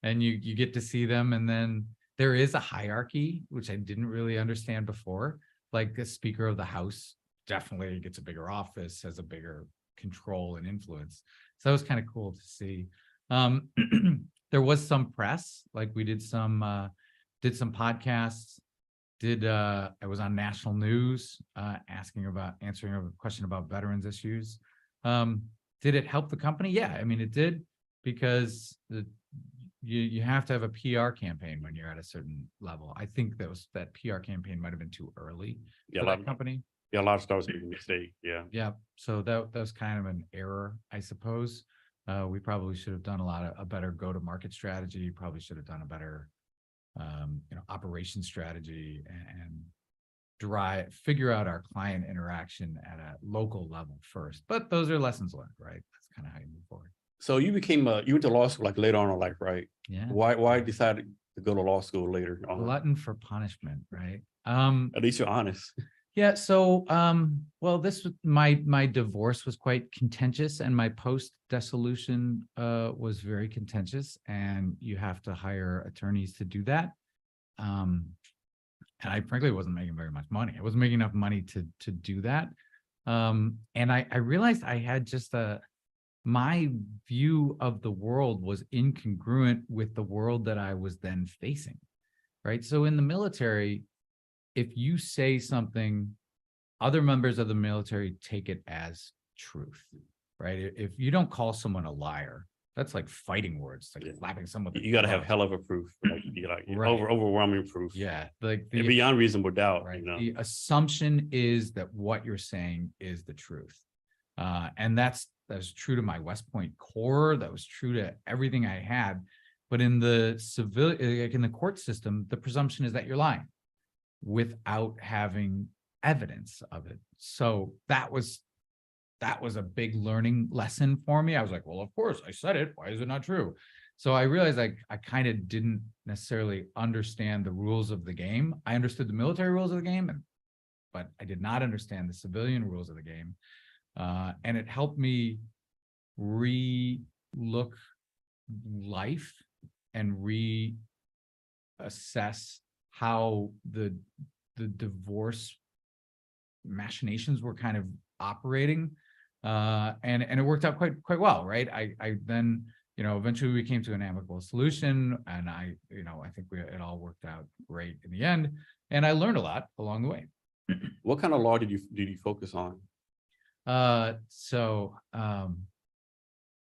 and you get to see them, and then there is a hierarchy, which I didn't really understand before. Like the Speaker of the House definitely gets a bigger office, has a bigger control and influence. So that was kind of cool to see. There was some press, like we did some podcasts. I was on national news, answering a question about veterans issues. Did it help the company? Yeah, I mean, it did, because you have to have a PR campaign when you're at a certain level. I think that PR campaign might have been too early for that company. Yeah, a lot of stars make a mistake. Yeah. Yeah. So that was kind of an error, I suppose. We probably should have done a better go-to-market strategy. Probably should have done a better, operation strategy, and figure out our client interaction at a local level first. But those are lessons learned, right? That's kind of how you move forward. So you went to law school like later on in life, right? Yeah. Why decide to go to law school later on? Glutton for punishment, right? At least you're honest. Yeah. So, well, this was my divorce was quite contentious, and my post-dissolution was very contentious, and you have to hire attorneys to do that. And I frankly wasn't making very much money. I wasn't making enough money to do that. And I realized I had just my view of the world was incongruent with the world that I was then facing, right? So in the military, if you say something, other members of the military take it as truth, right? If you don't call someone a liar, that's like fighting words, like slapping someone. You got to have hell of a proof, Right. overwhelming proof. Yeah, like And beyond reasonable doubt. right. The assumption is that what you're saying is the truth, and that's true to my West Point core. That was true to everything I had. But in the in the court system, the presumption is that you're lying without having evidence of it. So that was a big learning lesson for me. I was like, well, of course I said it. Why is it not true? So I realized I kind of didn't necessarily understand the rules of the game. I understood the military rules of the game, but I did not understand the civilian rules of the game. And it helped me re-look life and reassess how the divorce machinations were kind of operating, and it worked out quite well, right? I then, eventually we came to an amicable solution, and I think it all worked out great in the end, and I learned a lot along the way. What kind of law did you focus on? What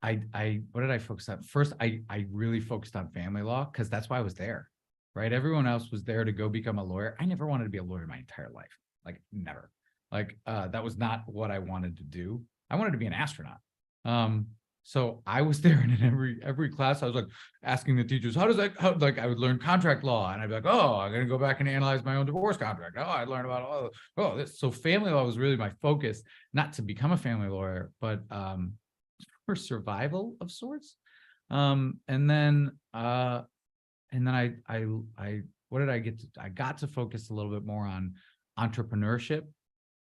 did I focus on? First, I really focused on family law, because that's why I was there, right? Everyone else was there to go become a lawyer. I never wanted to be a lawyer my entire life, like never. Like that was not what I wanted to do. I wanted to be an astronaut. So I was there, and in every class, I was like asking the teachers, how I would learn contract law, and I'd be like, oh, I'm gonna go back and analyze my own divorce contract. Oh, I learned about this. So family law was really my focus, not to become a family lawyer, but for survival of sorts. And then I what did I get to? I got to focus a little bit more on entrepreneurship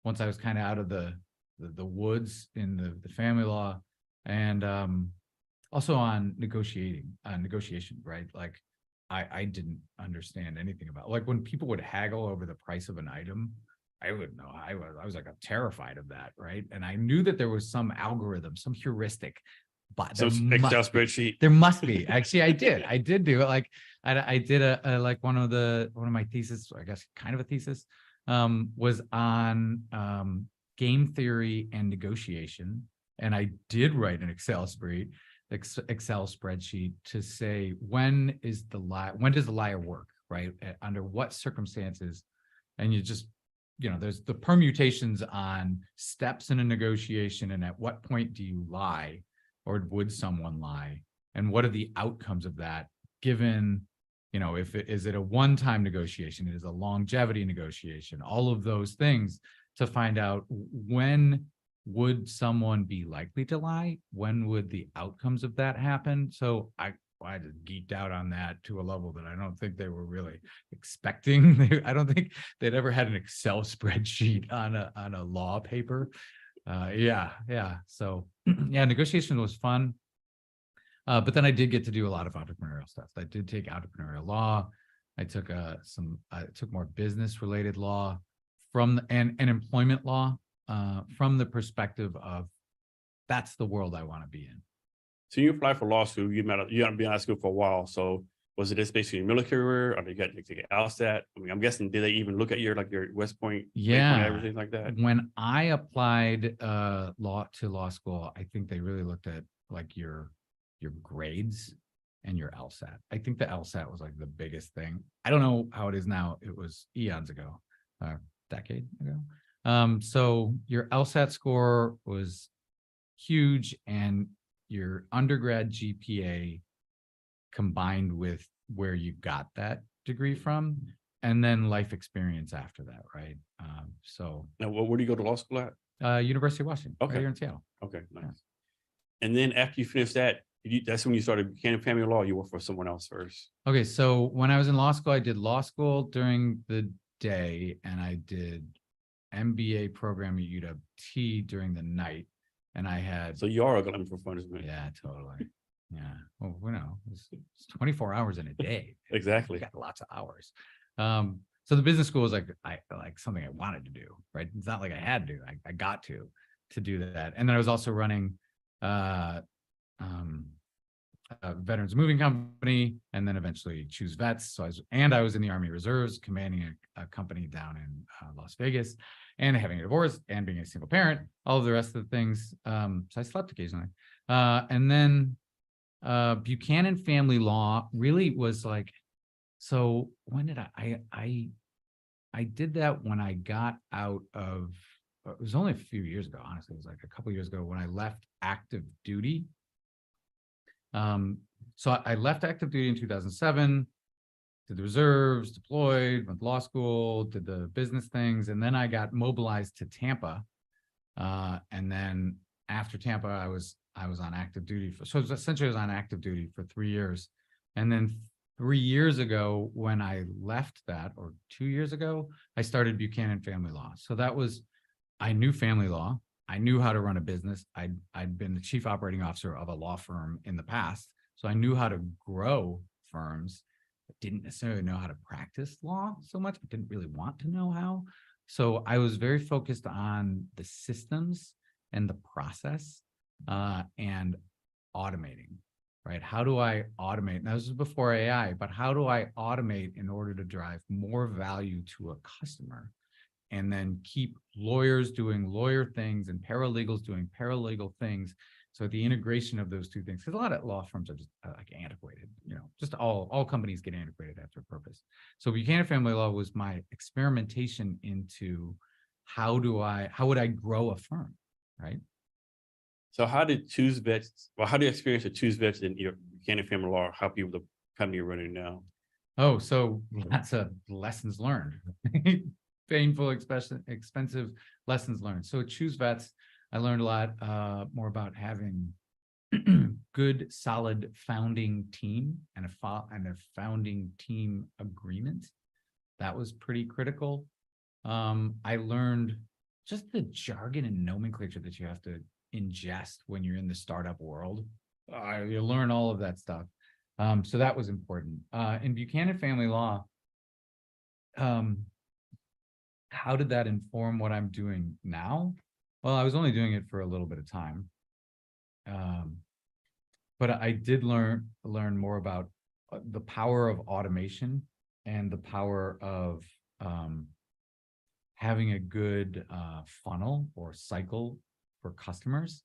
once I was kind of out of the woods in the family law, and also on negotiation, right? Like I didn't understand anything about, like, when people would haggle over the price of an item, I wouldn't know. I was like, I'm terrified of that, right? And I knew that there was some algorithm, some heuristic, but Some Excel spreadsheet. there must be. Actually, I did do it. Like I did like one of my thesis, I guess kind of a thesis, was on game theory and negotiation. And I did write an Excel spreadsheet to say, when does the liar work, right? Under what circumstances? And you just, there's the permutations on steps in a negotiation, and at what point do you lie, or would someone lie? And what are the outcomes of that, given, is it a one-time negotiation? It is a longevity negotiation, all of those things, to find out when would someone be likely to lie? When would the outcomes of that happen? So I just geeked out on that to a level that I don't think they were really expecting. I don't think they'd ever had an Excel spreadsheet on a law paper. Yeah. So yeah, negotiation was fun. But then I did get to do a lot of entrepreneurial stuff. I did take entrepreneurial law. I took I took more business related law and employment law from the perspective of that's the world I want to be in. So you applied for law school, you haven't been out of school for a while. So was it just basically military career, or you got to get LSAT? I mean, I'm guessing, did they even look at your West Point, Yeah. everything like that? When I applied law school, I think they really looked at like your grades and your LSAT. I think the LSAT was like the biggest thing. I don't know how it is now. It was eons ago, decade ago. So your LSAT score was huge, and your undergrad GPA combined with where you got that degree from, and then life experience after that, right? So Now, where do you go to law school at? University of Washington, Okay. right here in Seattle. Okay, nice. Yeah. And then after you finished that, that's when you started Buchanan Family Law. You worked for someone else first. Okay, so when I was in law school, I did law school during the day, and I did MBA program at UW-T during the night. And I had So you are a glutton for punishment. yeah, totally. Yeah. Well, it's 24 hours in a day. Exactly. You got lots of hours. So the business school was like something I wanted to do, right? It's not like I had to. I got to do that. And then I was also running a veterans moving company, and then eventually Choose Vets. So I was in the Army Reserves, commanding a company down in Las Vegas, and having a divorce and being a single parent, all of the rest of the things. So I slept occasionally. And then Buchanan Family Law really was like, so when did I did that when I got out of, it was only a few years ago, honestly. It was like a couple of years ago when I left active duty. So I left active duty in 2007, did the reserves, deployed, went to law school, did the business things, and then I got mobilized to Tampa. And then after Tampa, I was on active duty so essentially I was on active duty for 3 years. And then 3 years ago, when I left that, or 2 years ago, I started Buchanan Family Law. So I knew family law. I knew how to run a business. I'd been the chief operating officer of a law firm in the past. So I knew how to grow firms. I didn't necessarily know how to practice law so much. I didn't really want to know how. So I was very focused on the systems and the process and automating, right? How do I automate? Now, this is before AI, but how do I automate in order to drive more value to a customer? And then keep lawyers doing lawyer things and paralegals doing paralegal things. So the integration of those two things, because a lot of law firms are just like antiquated, just all companies get antiquated after a purpose. So Buchanan Family Law was my experimentation into how would I grow a firm, right? So how did Choose Vets, how do you experience of Choose Vets in your Buchanan Family Law help you with the company you're running now? Oh, so lots of lessons learned. Painful, expensive lessons learned. So at Choose Vets, I learned a lot more about having good, solid founding team and a founding team agreement. That was pretty critical. I learned just the jargon and nomenclature that you have to ingest when you're in the startup world. You learn all of that stuff. So that was important. In Buchanan Family Law, how did that inform what I'm doing now? Well, I was only doing it for a little bit of time. But I did learn more about the power of automation and the power of having a good funnel or cycle for customers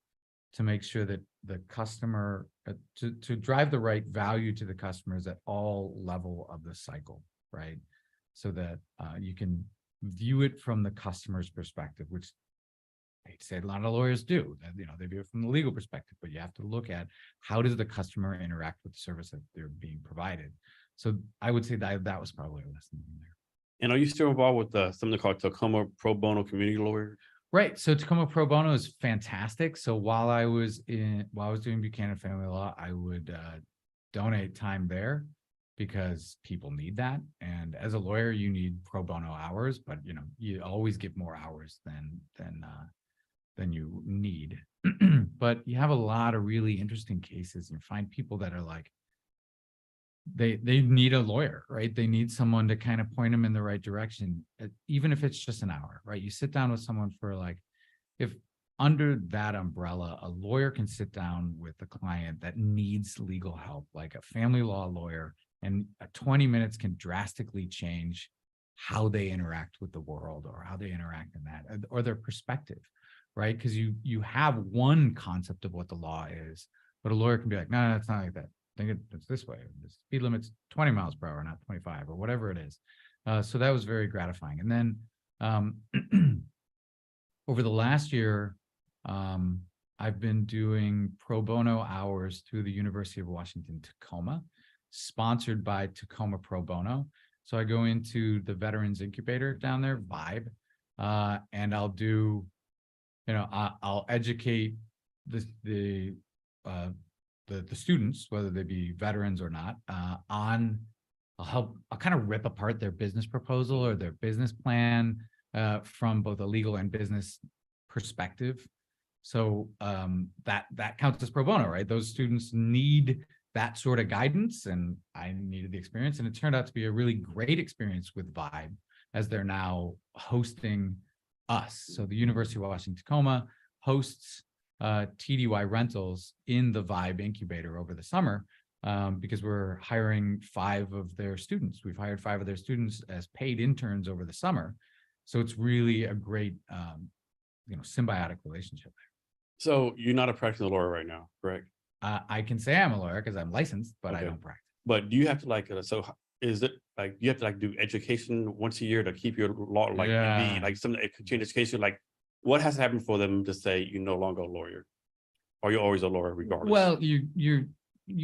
to make sure that the customer, to drive the right value to the customers at all level of the cycle, right? So that you can view it from the customer's perspective, which I'd say a lot of lawyers do. They view it from the legal perspective, but you have to look at how does the customer interact with the service that they're being provided. So I would say that was probably a lesson in there. And are you still involved with something called Tacoma Pro Bono Community Lawyer? Right. So Tacoma Pro Bono is fantastic. So while I was doing Buchanan Family Law, I would donate time there because people need that. And as a lawyer, you need pro bono hours, but you always get more hours than you need. But you have a lot of really interesting cases, and you find people that are like, they need a lawyer, right? They need someone to kind of point them in the right direction, even if it's just an hour, right? You sit down with someone for like, if under that umbrella, a lawyer can sit down with a client that needs legal help, like a family law lawyer, and 20 minutes can drastically change how they interact with the world, or how they interact in that, or their perspective, right? Because you have one concept of what the law is, but a lawyer can be like, no, it's not like that. Think it's this way. The speed limit's 20 miles per hour, not 25, or whatever it is. So that was very gratifying. And then over the last year, I've been doing pro bono hours through the University of Washington, Tacoma, sponsored by Tacoma Pro Bono. So I go into the Veterans Incubator down there, Vibe, and I'll do, I'll educate the students, whether they be veterans or not, I'll kind of rip apart their business proposal or their business plan from both a legal and business perspective. So that counts as pro bono, right? Those students need that sort of guidance, and I needed the experience, and it turned out to be a really great experience with Vibe, as they're now hosting us. So the University of Washington Tacoma hosts TDY Rentals in the Vibe incubator over the summer, because we're hiring 5 of their students. We've hired 5 of their students as paid interns over the summer. So it's really a great, symbiotic relationship there. So you're not a practicing lawyer right now, correct? I can say I'm a lawyer because I'm licensed, but I Okay. don't practice. But do you have to like, so is it like, you have to like do education once a year to keep your law, like, Yeah. like some continuing education, like what has to happen for them to say you're no longer a lawyer? Or you're always a lawyer regardless? Well, you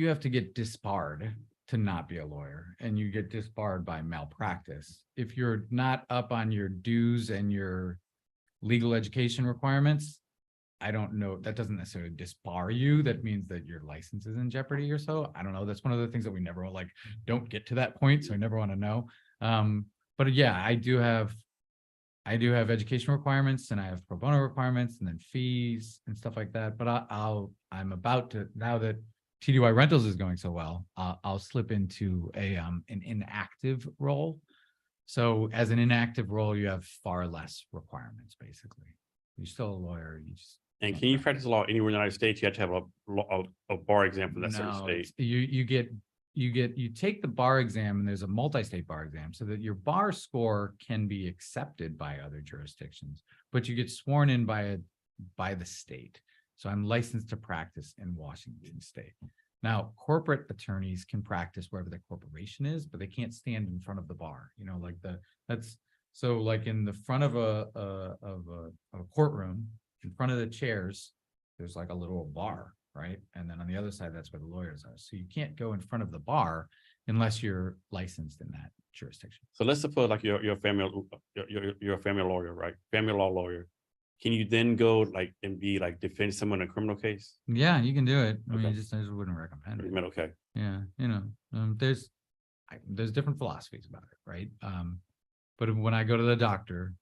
have to get disbarred to not be a lawyer, and you get disbarred by malpractice. If you're not up on your dues and your legal education requirements, I don't know, that doesn't necessarily disbar you. That means that your license is in jeopardy or so. I don't know. That's one of the things that we never like, don't get to that point. So I never want to know. But yeah, I do have education requirements, and I have pro bono requirements, and then fees and stuff like that. But I'm about to, now that TDY Rentals is going so well, I'll slip into an inactive role. So as an inactive role, you have far less requirements, basically. You're still a lawyer. You just And can you practice law anywhere in the United States? You have to have a bar exam from that certain state. You take the bar exam, and there's a multi-state bar exam, so that your bar score can be accepted by other jurisdictions, but you get sworn in by the state. So I'm licensed to practice in Washington State. Now, corporate attorneys can practice wherever their corporation is, but they can't stand in front of the bar. So like in the front of a courtroom, in front of the chairs, there's like a little bar, right? And then on the other side, that's where the lawyers are. So you can't go in front of the bar unless you're licensed in that jurisdiction. So let's suppose like you're a family lawyer, right? Family law lawyer. Can you then go like and be like defend someone in a criminal case? Yeah, you can do it. I mean, Okay. I just wouldn't recommend it. Okay. Yeah, there's different philosophies about it, right? But when I go to the doctor,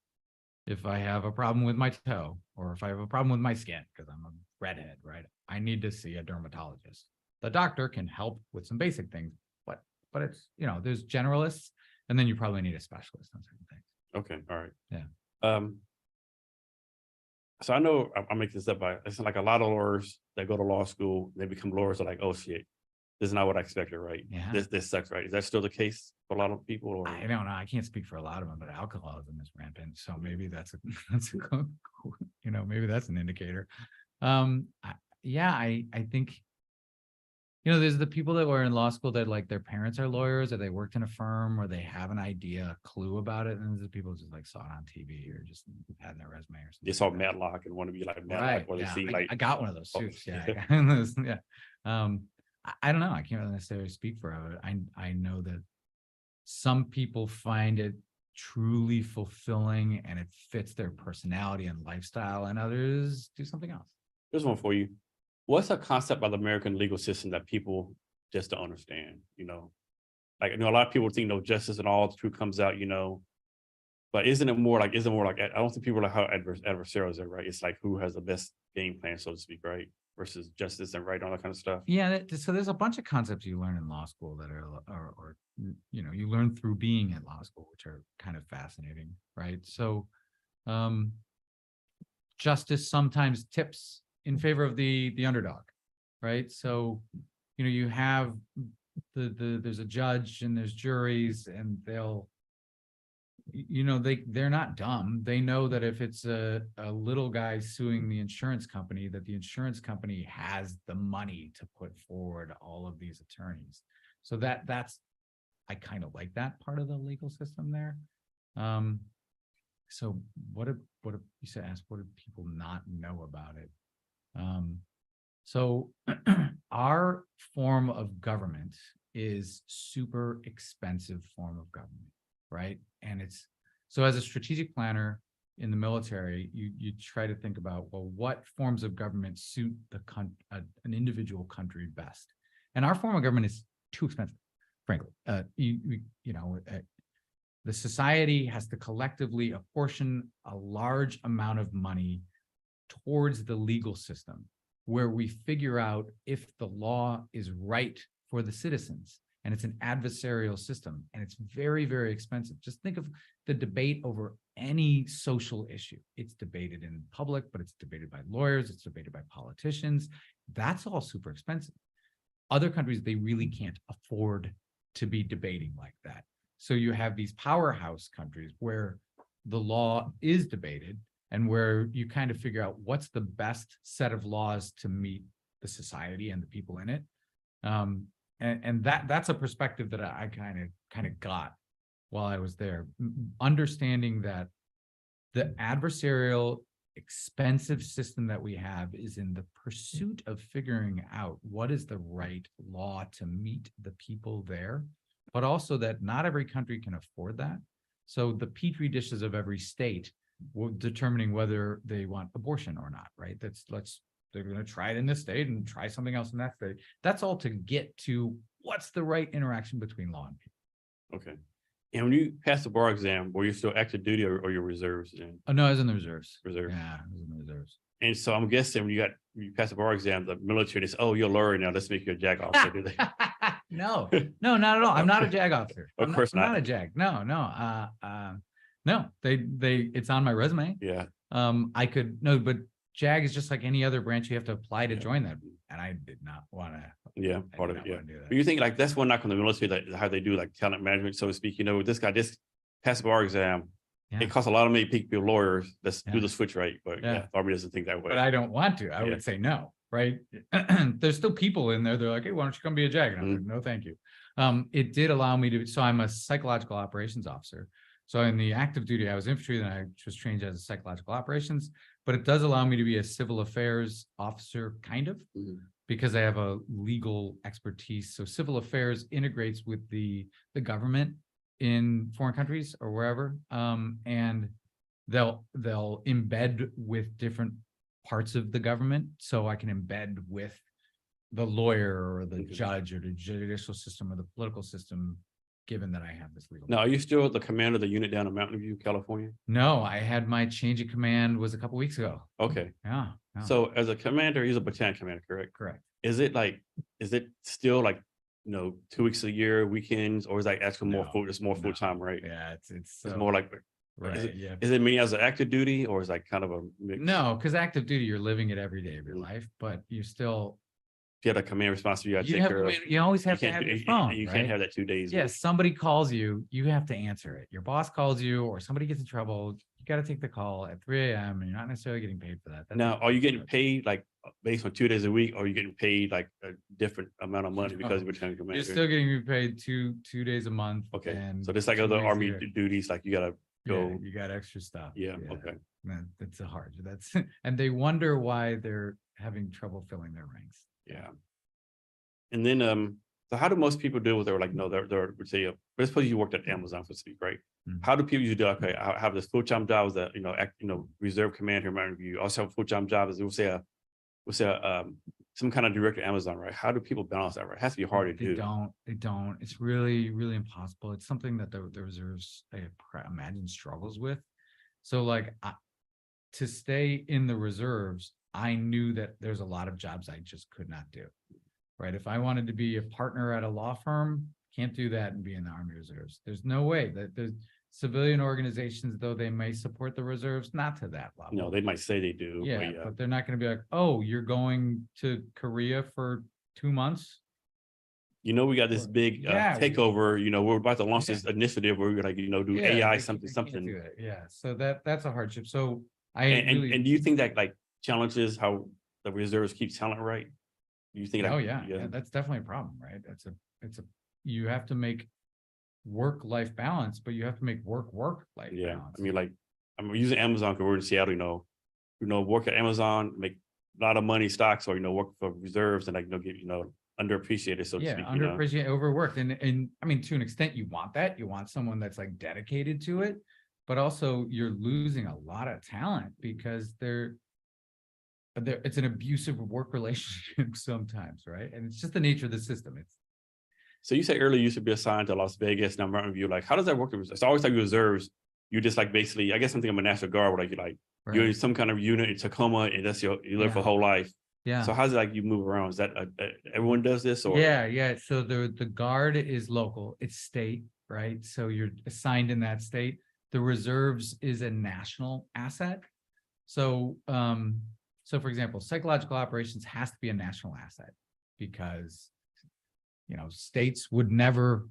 if I have a problem with my toe, or if I have a problem with my skin, because I'm a redhead, right, I need to see a dermatologist. The doctor can help with some basic things, but it's, there's generalists, and then you probably need a specialist on certain things. Okay. All right. Yeah. So I know I'm making this up, but it's like a lot of lawyers that go to law school, they become lawyers are like, oh shit, this is not what I expected, right? Yeah. This sucks, right? Is that still the case for a lot of people? Or? I don't know. I can't speak for a lot of them, but alcoholism is rampant. So maybe that's maybe that's an indicator. I think, there's the people that were in law school that like their parents are lawyers, or they worked in a firm, or they have an idea, a clue about it. And there's the people who just like saw it on TV, or just had in their resume or something. They saw Matlock and want to be like Matlock, right. or they Yeah. see like I got one of those suits. Oh, Yeah. Yeah. I don't know. I can't really necessarily speak for it. I know that some people find it truly fulfilling and it fits their personality and lifestyle, and others do something else. Here's one for you. What's a concept by the American legal system that people just don't understand? Like, a lot of people think no justice and all the truth comes out, But isn't it more like, I don't think people are like how adversarials are, right? It's like who has the best game plan, so to speak, right? Versus justice and right, all that kind of stuff. Yeah, so there's a bunch of concepts you learn in law school that are you learn through being at law school, which are kind of fascinating, right? So, justice sometimes tips in favor of the underdog, right? So, you have there's a judge and there's juries, and they're not dumb. They know that if it's a little guy suing the insurance company, that the insurance company has the money to put forward all of these attorneys. So that's I kind of like that part of the legal system there. So what you said, ask what do people not know about it? So our form of government is super expensive form of government, right? And so as a strategic planner in the military, you try to think about, well, what forms of government suit an individual country best? And our form of government is too expensive, frankly. The society has to collectively apportion a large amount of money towards the legal system, where we figure out if the law is right for the citizens. And it's an adversarial system, and it's very, very expensive. Just think of the debate over any social issue. It's debated in public, but it's debated by lawyers, it's debated by politicians. That's all super expensive. Other countries, they really can't afford to be debating like that. So you have these powerhouse countries where the law is debated, and where you kind of figure out what's the best set of laws to meet the society and the people in it. And that's a perspective that I kind of got while I was there, understanding that the adversarial, expensive system that we have is in the pursuit of figuring out what is the right law to meet the people there, but also that not every country can afford that. So the petri dishes of every state determining whether they want abortion or not, right? They're going to try it in this state and try something else in that state. That's all to get to what's the right interaction between law and people. Okay. And when you passed the bar exam, were you still active duty or your reserves? Oh, no, I was in the reserves. Reserves. Yeah, I was in the reserves. And so I'm guessing when you passed the bar exam, the military, they said, oh, you're a lawyer now, let's make you a JAG officer, do they? No, not at all. I'm not a JAG officer. Of course not. I'm not a JAG. No. No, it's on my resume. Yeah. But JAG is just like any other branch. You have to apply to join that. And I did not want to. Yeah, part of it. Yeah. But you think like that's one knock on the military, like how they do like talent management, so to speak. This guy just passed the bar exam. Yeah. It costs a lot of money to people lawyers. Let's do the switch right. But the Army doesn't think that way. But I don't want to. I would say no, right? There's still people in there. They're like, hey, why don't you come be a JAG? And I'm like, no, thank you. It did allow me to. So I'm a psychological operations officer. So in the active duty, I was infantry, then I was trained as a psychological operations, but it does allow me to be a civil affairs officer, kind of, because I have a legal expertise. So civil affairs integrates with the government in foreign countries or wherever, and they'll embed with different parts of the government. So I can embed with the lawyer or the judge or the judicial system or the political system, given that I have this legal. Now, are you still the commander of the unit down in Mountain View, California? No, I had my change of command was a couple weeks ago. Okay. Yeah. So as a commander, he's a battalion commander, correct? Correct. Is it still like, 2 weeks a year, weekends, or is that actually more full? It's more full time, right? Yeah, it's more like right. Is it mean as an active duty, or is like kind of a mix? No, because active duty, you're living it every day of your life, but you still. If you have a command responsibility, you got to take care of. You always have to have your phone. You can't have that 2 days. Yeah, somebody calls you, you have to answer it. Your boss calls you, or somebody gets in trouble. You got to take the call at 3 a.m. and you're not necessarily getting paid for that. Now, are you getting paid like based on 2 days a week, or are you getting paid like a different amount of money because you're battalion commander? You're still getting paid two days a month. Okay, and so just like other Army duties, like you got to go. Yeah, you got extra stuff. Yeah. Okay. Man, that's a hard. And they wonder why they're having trouble filling their ranks. Yeah. And then, so how do most people deal with? They're like, no, they're would say, let's suppose you worked at Amazon, for speak, right? How do people usually do? Okay, I have this full-time job as a reserve commander in Mountain View. Also have a full-time job as we'll say a some kind of direct to Amazon, right? How do people balance that, right? It has to be hard to They do. don't. It's really, really impossible. It's something that the reserves, I imagine, struggles with. So like to stay in the reserves, I knew that there's a lot of jobs I just could not do. Right. If I wanted to be a partner at a law firm, can't do that and be in the Army Reserves. There's no way that the civilian organizations, though they may support the reserves, not to that level. You know, they might say they do. Yeah, but they're not going to be like, oh, you're going to Korea for 2 months. You know, we got this big takeover. You know, we're about to launch this initiative where we're like, you know, do AI something. Yeah, so that's a hardship. So and do you think that like challenges how the reserves keep talent right? Do you think? Oh yeah, that's definitely a problem, right? You have to make work-life balance, but you have to make work-life balance. I mean, like I'm using Amazon because we're in Seattle. You know, work at Amazon, make a lot of money stocks, or work for reserves, and like get underappreciated, so to speak. Underappreciated, overworked, and I mean, to an extent, you want that. You want someone that's like dedicated to it, but also you're losing a lot of talent because it's an abusive work relationship sometimes, right? And it's just the nature of the system. So you said earlier you used to be assigned to Las Vegas. Now Mountain View, like how does that work? It's always like reserves. You just like basically, I guess something of a National Guard, where you're in some kind of unit in Tacoma, and that's you live for whole life. Yeah. So how's it like you move around? Is that everyone does this? Or yeah. So the Guard is local, it's state, right? So you're assigned in that state. The reserves is a national asset. So for example, psychological operations has to be a national asset because states would never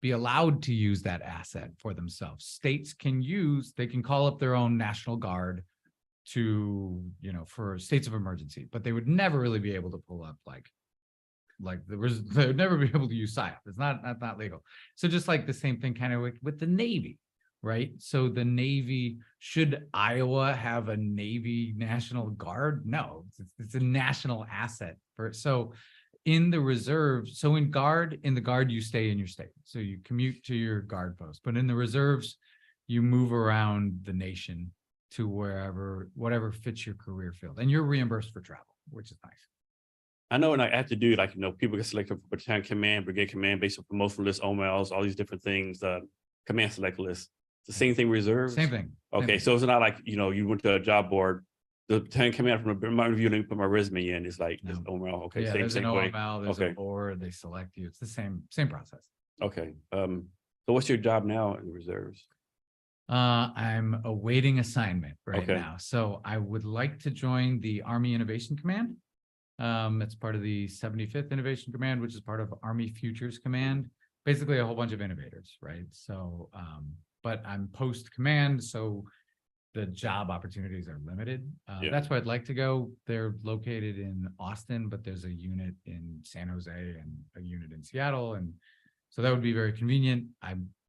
be allowed to use that asset for themselves. States they can call up their own National Guard for states of emergency, but they would never really be able to pull up they would never be able to use PSYOP. It's not legal. So just like the same thing kind of with the Navy, right? So the Navy, should Iowa have a Navy National Guard? No, it's a national asset in the reserves. So in the Guard, you stay in your state. So you commute to your Guard post, but in the reserves, you move around the nation to whatever fits your career field, and you're reimbursed for travel, which is nice. I know, and I have to do people get selected for battalion command, brigade command, based on promotion lists, OMLs, all these different things, command select lists. The same thing, reserves? Same thing. Okay, so it's not like, you went to a job board, the battalion command from my review, let me put my resume in. It's like, it's OML. Okay, there's an way. OML, there's a board, they select you. It's the same process. Okay. So what's your job now in the reserves? I'm awaiting assignment right now. So I would like to join the Army Innovation Command. It's part of the 75th Innovation Command, which is part of Army Futures Command. Basically a whole bunch of innovators, right? So, but I'm post command, so the job opportunities are limited. That's where I'd like to go. They're located in Austin, but there's a unit in San Jose and a unit in Seattle. And so that would be very convenient.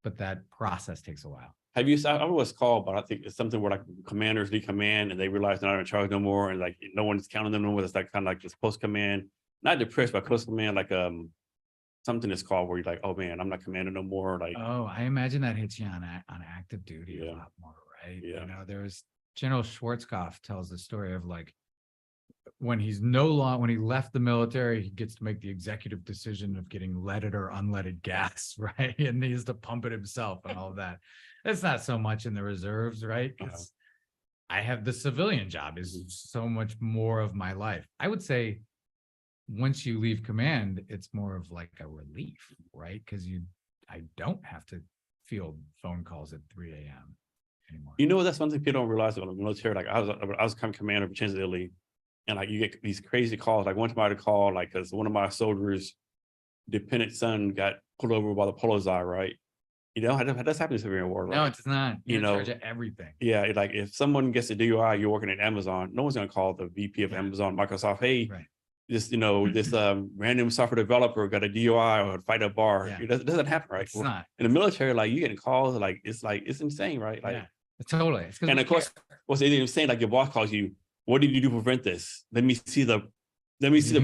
But that process takes a while. I don't know what it's called, but I think it's something where like commanders leave command and they realize they're not in charge no more. And like, no one's counting them no more. It's like kind of like this post command, not depressed, but post command, like, something is called where you're like, oh man, I'm not commander no more. Like, oh, I imagine that hits you on active duty a lot more, right? Yeah. There's General Schwarzkopf tells the story of like when he left the military, he gets to make the executive decision of getting leaded or unleaded gas, right? And he has to pump it himself and all of that. That's not so much in the reserves, right? Because I have the civilian job is so much more of my life. I would say once you leave command, it's more of like a relief, right? Because I don't have to field phone calls at 3 a.m. anymore. That's one thing people don't realize about the military. Like I was commander of Buchanan, Italy, and like you get these crazy calls. Like one time I had a call, like because one of my soldiers' dependent son got pulled over by the polo czar, right? That's happening to Civilian war, right? No, it's not. You're in charge of everything. Yeah, like if someone gets a DUI, you're working at Amazon, no one's gonna call the VP of Amazon, Microsoft, hey, this random software developer got a DUI or fight a bar. It doesn't happen, right? It's not. In the military, like you getting calls, it's insane, right? Like totally. And of course, what's they even saying, like your boss calls you, what did you do to prevent this? Let me see the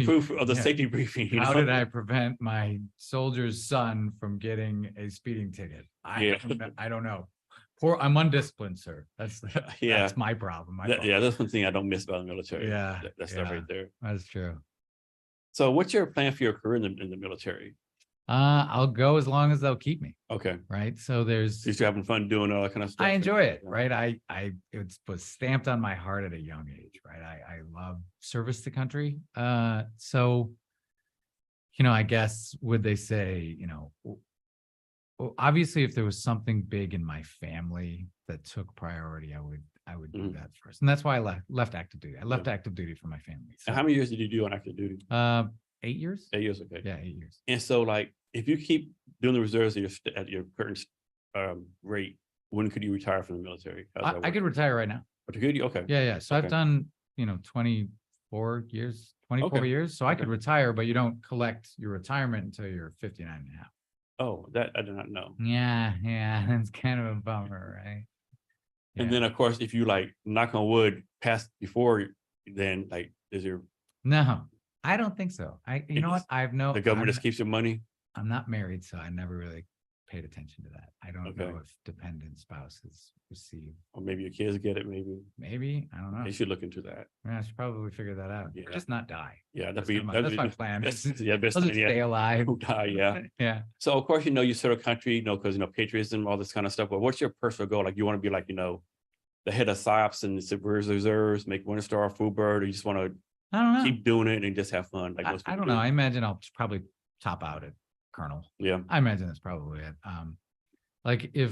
proof of the safety briefing. How did I prevent my soldier's son from getting a speeding ticket? I don't know. I'm undisciplined, sir. That's my problem. That's one thing I don't miss about the military. That stuff right there. That's true. So what's your plan for your career in the military? I'll go as long as they'll keep me, Okay. right? So there's, You're having fun doing all that kind of stuff. I enjoy it, Yeah. right? It was stamped on my heart at a young age, right? I love service to country. So, I guess would they say, well, obviously, if there was something big in my family that took priority, I would do that first, and that's why I left active duty. I left active duty for my family. And how many years did you do on active duty? 8 years. 8 years. Okay. Yeah, 8 years. And so, like, if you keep doing the reserves at your current rate, when could you retire from the military? I could retire right now. But you could, okay. Yeah. So I've Okay. done, 24 years, 24 Okay. years. So I could Okay. retire, but you don't collect your retirement until you're 59 and a half. Oh, that I did not know. Yeah. That's kind of a bummer, right? And Yeah. then, of course, if you like knock on wood pass before, then like, is your No, I don't think so. You know what? the government just keeps your money? I'm not married, so I never really paid attention to that. I don't Okay. know if dependent spouses receive. Or maybe your kids get it, Maybe, I don't know. they should look into that. Yeah, I should probably figure that out. Yeah. Just not die. Yeah, That's my plan. That's, yeah, best I'll thing, just yeah. stay alive. Who die, yeah. Yeah. So of course, you serve a country, because patriotism, all this kind of stuff. But what's your personal goal? Like, you want to be like, the head of PSYOPs and the reserves, make one star full bird, or you just want to I don't know. keep doing it and just have fun? Like most I people don't know. do? I imagine I'll probably top out at Colonel. Yeah. I imagine that's probably it.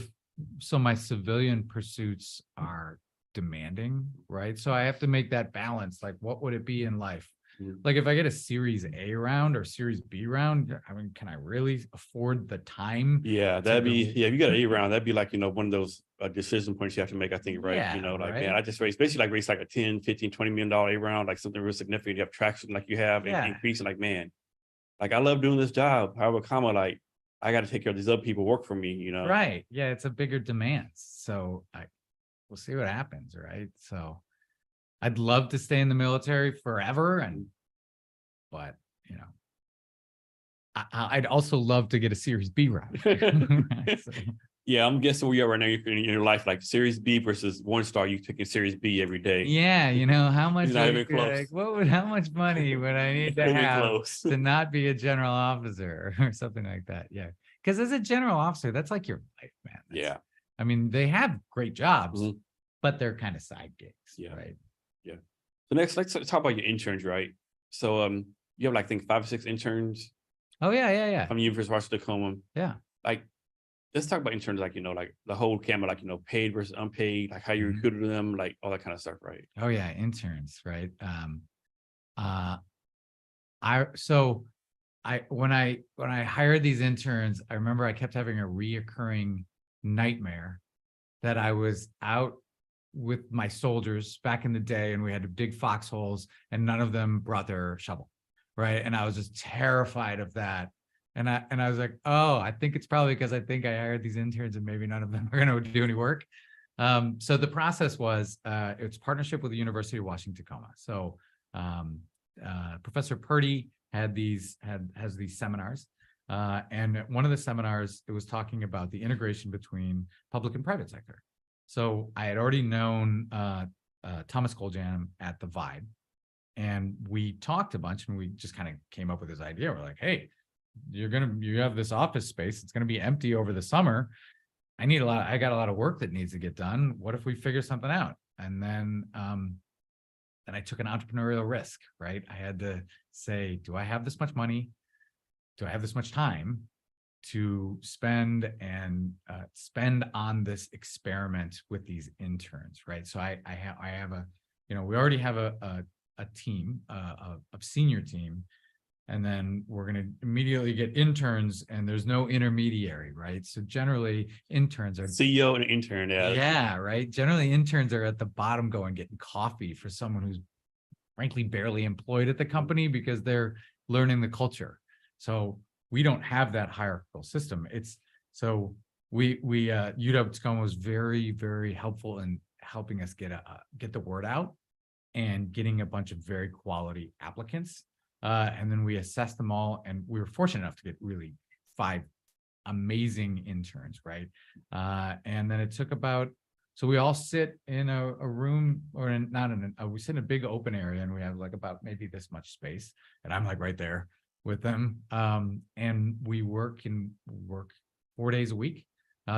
So my civilian pursuits are demanding, right? So I have to make that balance. Like, what would it be in life? Mhm. Like, if I get a Series A round or Series B round, I mean, can I really afford the time? Yeah, that'd be, if you got an A round, that'd be like, one of those decision points you have to make, I think, right? Yeah, Like, right. man, I just race like a 10, 15, $20 million A round, like something real significant. You have traction like you have and Yeah. increasing, like, man, like I love doing this job. However, like, I got to take care of these other people who work for me, Right. Yeah, it's a bigger demand. So we'll see what happens, right? So I'd love to stay in the military forever, but I'd also love to get a Series B round. Right? So, Yeah, I'm guessing where you are right now in your life, like Series B versus one star, you taking Series B every day. yeah, how much? It's not even close. How much money would I need to Not even have close. to not be a general officer or something like that? Yeah, because as a general officer, that's like your life, man. Yeah. I mean, they have great jobs, Mhm. but they're kind of side gigs, Yeah. right? So next, let's talk about your interns, right? So you have like, I think 5 or 6 interns Oh yeah. from University of Washington Tacoma. Yeah. Like, let's talk about interns, like, like the whole gamut, like, paid versus unpaid, like how you Mhm. recruited them, like all that kind of stuff, right? Oh yeah, interns, right? When I hired these interns, I remember I kept having a reoccurring nightmare that I was out with my soldiers back in the day and we had to dig foxholes and none of them brought their shovel, right? And I was just terrified of that. And I was like, oh, I think it's probably because I think I hired these interns and maybe none of them are going to do any work. So the process was, it's partnership with the University of Washington Tacoma. So Professor Purdy has these seminars. And one of the seminars, it was talking about the integration between public and private sector. So I had already known Thomas Koljam at the Vibe, and we talked a bunch, and we just kind of came up with this idea. We're like, hey, you have this office space. It's gonna be empty over the summer. I got a lot of work that needs to get done. What if we figure something out? And then I took an entrepreneurial risk, right? I had to say, do I have this much money? Do I have this much time to spend on this experiment with these interns, right? So I have we already have a team, a senior team, and then we're going to immediately get interns, and there's no intermediary, right? So generally interns are CEO and intern. yeah, right. Generally interns are at the bottom going getting coffee for someone who's frankly barely employed at the company because they're learning the culture. So we don't have that hierarchical system. UW-Tacoma was very, very helpful in helping us get the word out and getting a bunch of very quality applicants. And then we assessed them all, and we were fortunate enough to get really 5 amazing interns, right? And then it took about So we all sit in a room, or not in we sit in a big open area, and we have like about maybe this much space, and I'm like right there with them. And we work 4 days a week.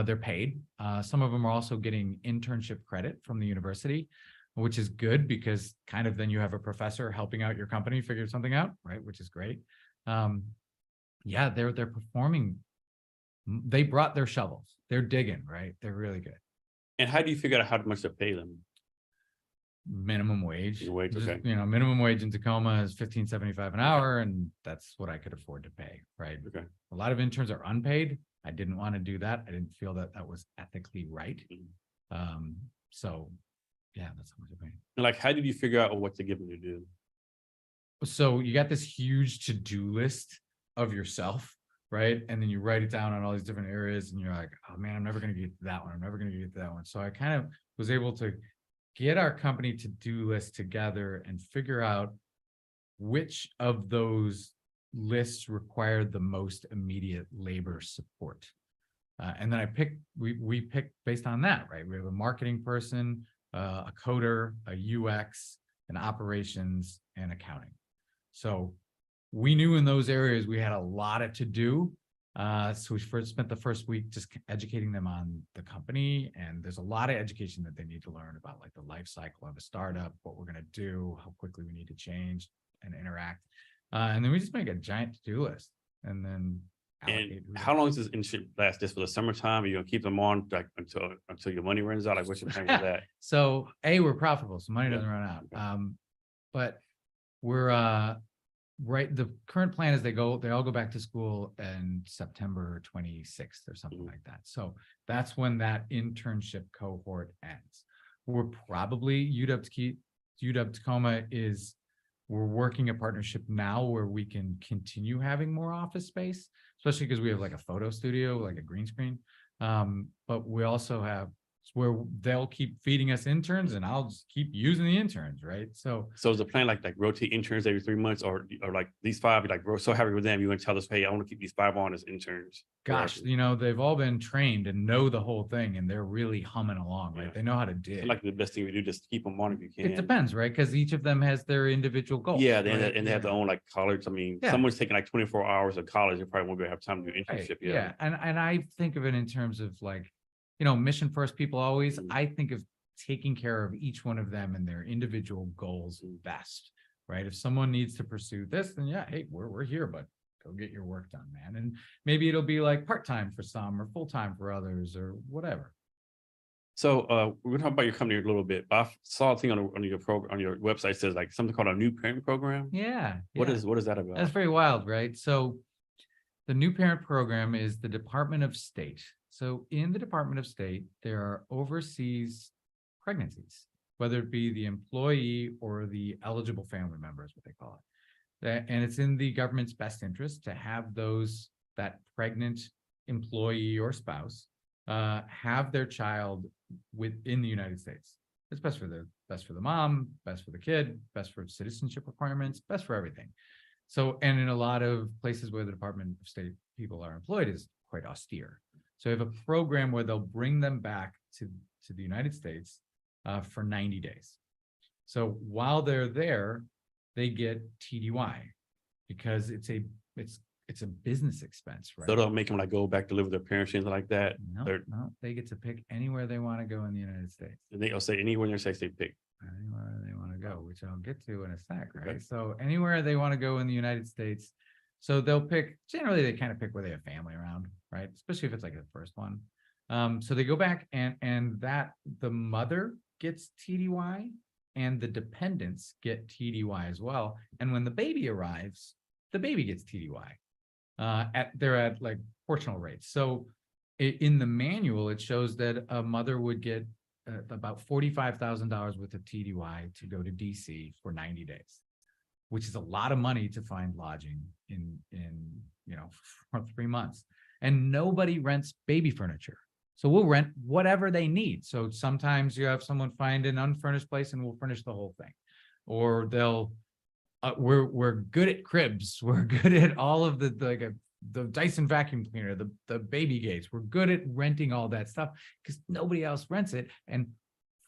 They're paid. Some of them are also getting internship credit from the university, which is good because kind of then you have a professor helping out your company figure something out, right? Which is great. Yeah, they're performing. They brought their shovels. They're digging, right? They're really good. And how do you figure out how much to pay them? Minimum wage. Wage, Just, okay. minimum wage in Tacoma is $15.75 an hour, and that's what I could afford to pay, right? Okay. A lot of interns are unpaid. I didn't want to do that. I didn't feel that was ethically right. So yeah, that's how much I pay. And like, how did you figure out what to give them to do? So you got this huge to-do list of yourself, right? And then you write it down on all these different areas, and you're like, oh man, I'm never going to get to that one. I'm never going to get to that one. So I kind of was able to get our company to-do list together and figure out which of those lists required the most immediate labor support. And then we picked based on that, right? We have a marketing person, a coder, a UX, an operations, and accounting. So we knew in those areas we had a lot to do. So we spent the first week just educating them on the company, and there's a lot of education that they need to learn about, like the life cycle of a startup, what we're going to do, how quickly we need to change and interact. And then we just make a giant to-do list, and then And how long does this internship last? Just for the summertime? Are you gonna keep them on like until your money runs out? Like, what's your plan with that? So we're profitable, so money Yeah. doesn't run out. Okay. But we're right. The current plan is they all go back to school in September 26th or something like that. So that's when that internship cohort ends. We're probably UW Tacoma is. We're working a partnership now where we can continue having more office space, especially because we have like a photo studio, like a green screen. But we also have where they'll keep feeding us interns, and I'll just keep using the interns, right? So is the plan like rotate interns every 3 months, or like these 5? Like, we're so happy with them. You want to tell us, hey, I want to keep these 5 on as interns. gosh, they've all been trained and know the whole thing, and they're really humming along, right? Yeah. They know how to dig. Like the best thing we do, just keep them on if you can. It depends, right? Because each of them has their individual goals. Yeah, right? and they have their own like college. I mean, Yeah. someone's taking like 24 hours of college, they probably won't be able to have time to do Right, internship. yeah. And I think of it in terms of like, mission first people always. I think of taking care of each one of them and their individual goals best, right? If someone needs to pursue this, then yeah, hey, we're here, but go get your work done, man. And maybe it'll be like part-time for some or full-time for others or whatever. So we're gonna talk about your company a little bit. I saw a thing on your program, on your website, says like something called a new parent program. Yeah. What is that about? That's very wild, right? So the new parent program is the Department of State. So in the Department of State, there are overseas pregnancies, whether it be the employee or the eligible family member is what they call it. And it's in the government's best interest to have that pregnant employee or spouse have their child within the United States. It's best for the mom, best for the kid, best for citizenship requirements, best for everything. So, and in a lot of places where the Department of State people are employed is quite austere. So we have a program where they'll bring them back to the United States for 90 days. So while they're there, they get TDY because it's a business expense, right? So they'll make them like go back to live with their parents, things like that. No, they get to pick anywhere they want to go in the United States. And they'll say anywhere in their states they pick. Anywhere they want to go, which I'll get to in a sec, right? Okay. So anywhere they want to go in the United States. So they'll pick, generally they kind of pick where they have family around, right? Especially if it's like the first one. So they go back and that the mother gets TDY and the dependents get TDY as well. And when the baby arrives, the baby gets TDY. They're at like proportional rates. So in the manual, it shows that a mother would get about $45,000 worth of TDY to go to DC for 90 days, which is a lot of money to find lodging in for 3 months. And nobody rents baby furniture. So we'll rent whatever they need. So sometimes you have someone find an unfurnished place and we'll furnish the whole thing. Or they'll we're good at cribs. We're good at all of the like the Dyson vacuum cleaner, the baby gates. We're good at renting all that stuff because nobody else rents it. And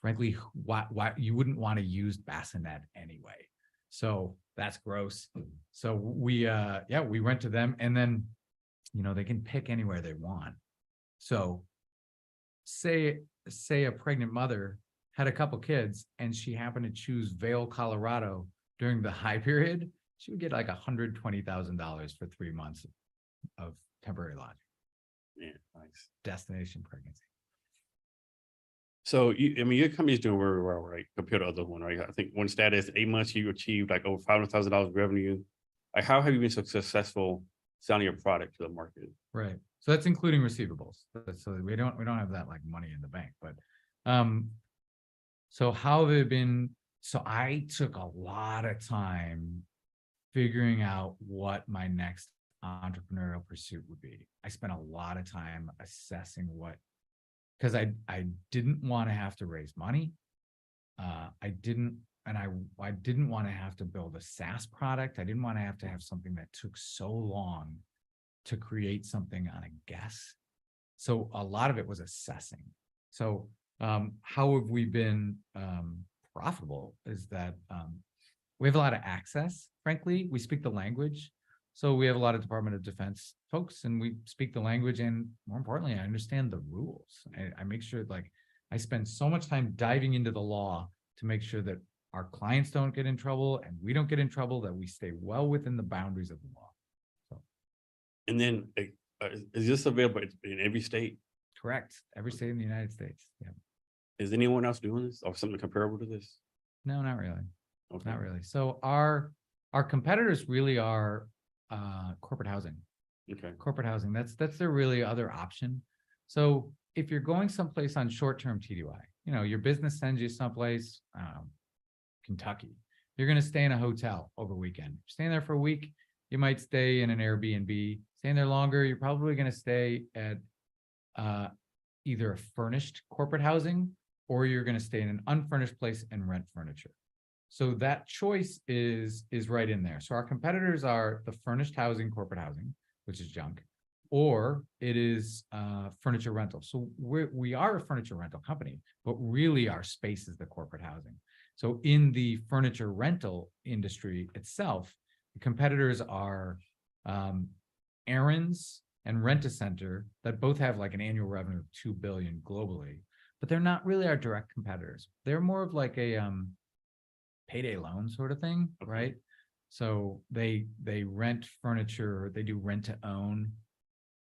frankly, why you wouldn't want to use bassinet anyway. So that's gross. So we rent to them, and then, you know, they can pick anywhere they want. So say a pregnant mother had a couple kids and she happened to choose Vail, Colorado during the high period, she would get like $120,000 for 3 months of temporary lodging. Yeah, nice. Destination pregnancy. So your company's doing very well, right? Compared to other one, right? I think one stat is 8 months you achieved like over $500,000 revenue. Like, how have you been so successful selling your product to the market? Right. So that's including receivables. So we don't have that like money in the bank, but so how they've been. So I took a lot of time figuring out what my next entrepreneurial pursuit would be. I spent a lot of time assessing because I didn't want to have to raise money. I didn't want to have to build a SaaS product. I didn't want to have something that took so long to create something on a guess. So a lot of it was assessing. So how have we been profitable is that we have a lot of access. Frankly, we speak the language. So we have a lot of Department of Defense folks, and we speak the language. And more importantly, I understand the rules. I make sure, like, I spend so much time diving into the law to make sure that our clients don't get in trouble and we don't get in trouble, that we stay well within the boundaries of the law. So, And then is this available in every state? correct. Every state in the United States. Yeah. Is anyone else doing this or something comparable to this? No, not really. Okay. Not really. So our competitors really are corporate housing. Okay. Corporate housing. That's their really other option. So if you're going someplace on short-term TDY, you know, your business sends you someplace, Kentucky, you're going to stay in a hotel over weekend. Staying there for a week, you might stay in an Airbnb. Staying there longer, you're probably going to stay at either a furnished corporate housing, or you're going to stay in an unfurnished place and rent furniture. So that choice is right in there. So our competitors are the furnished housing, corporate housing, which is junk, or it is furniture rental. So we are a furniture rental company, but really our space is the corporate housing. So in the furniture rental industry itself, the competitors are Aaron's and Rent-A-Center, that both have like an annual revenue of $2 billion globally, but they're not really our direct competitors. They're more of like a payday loan sort of thing, right? So they rent furniture, they do rent to own.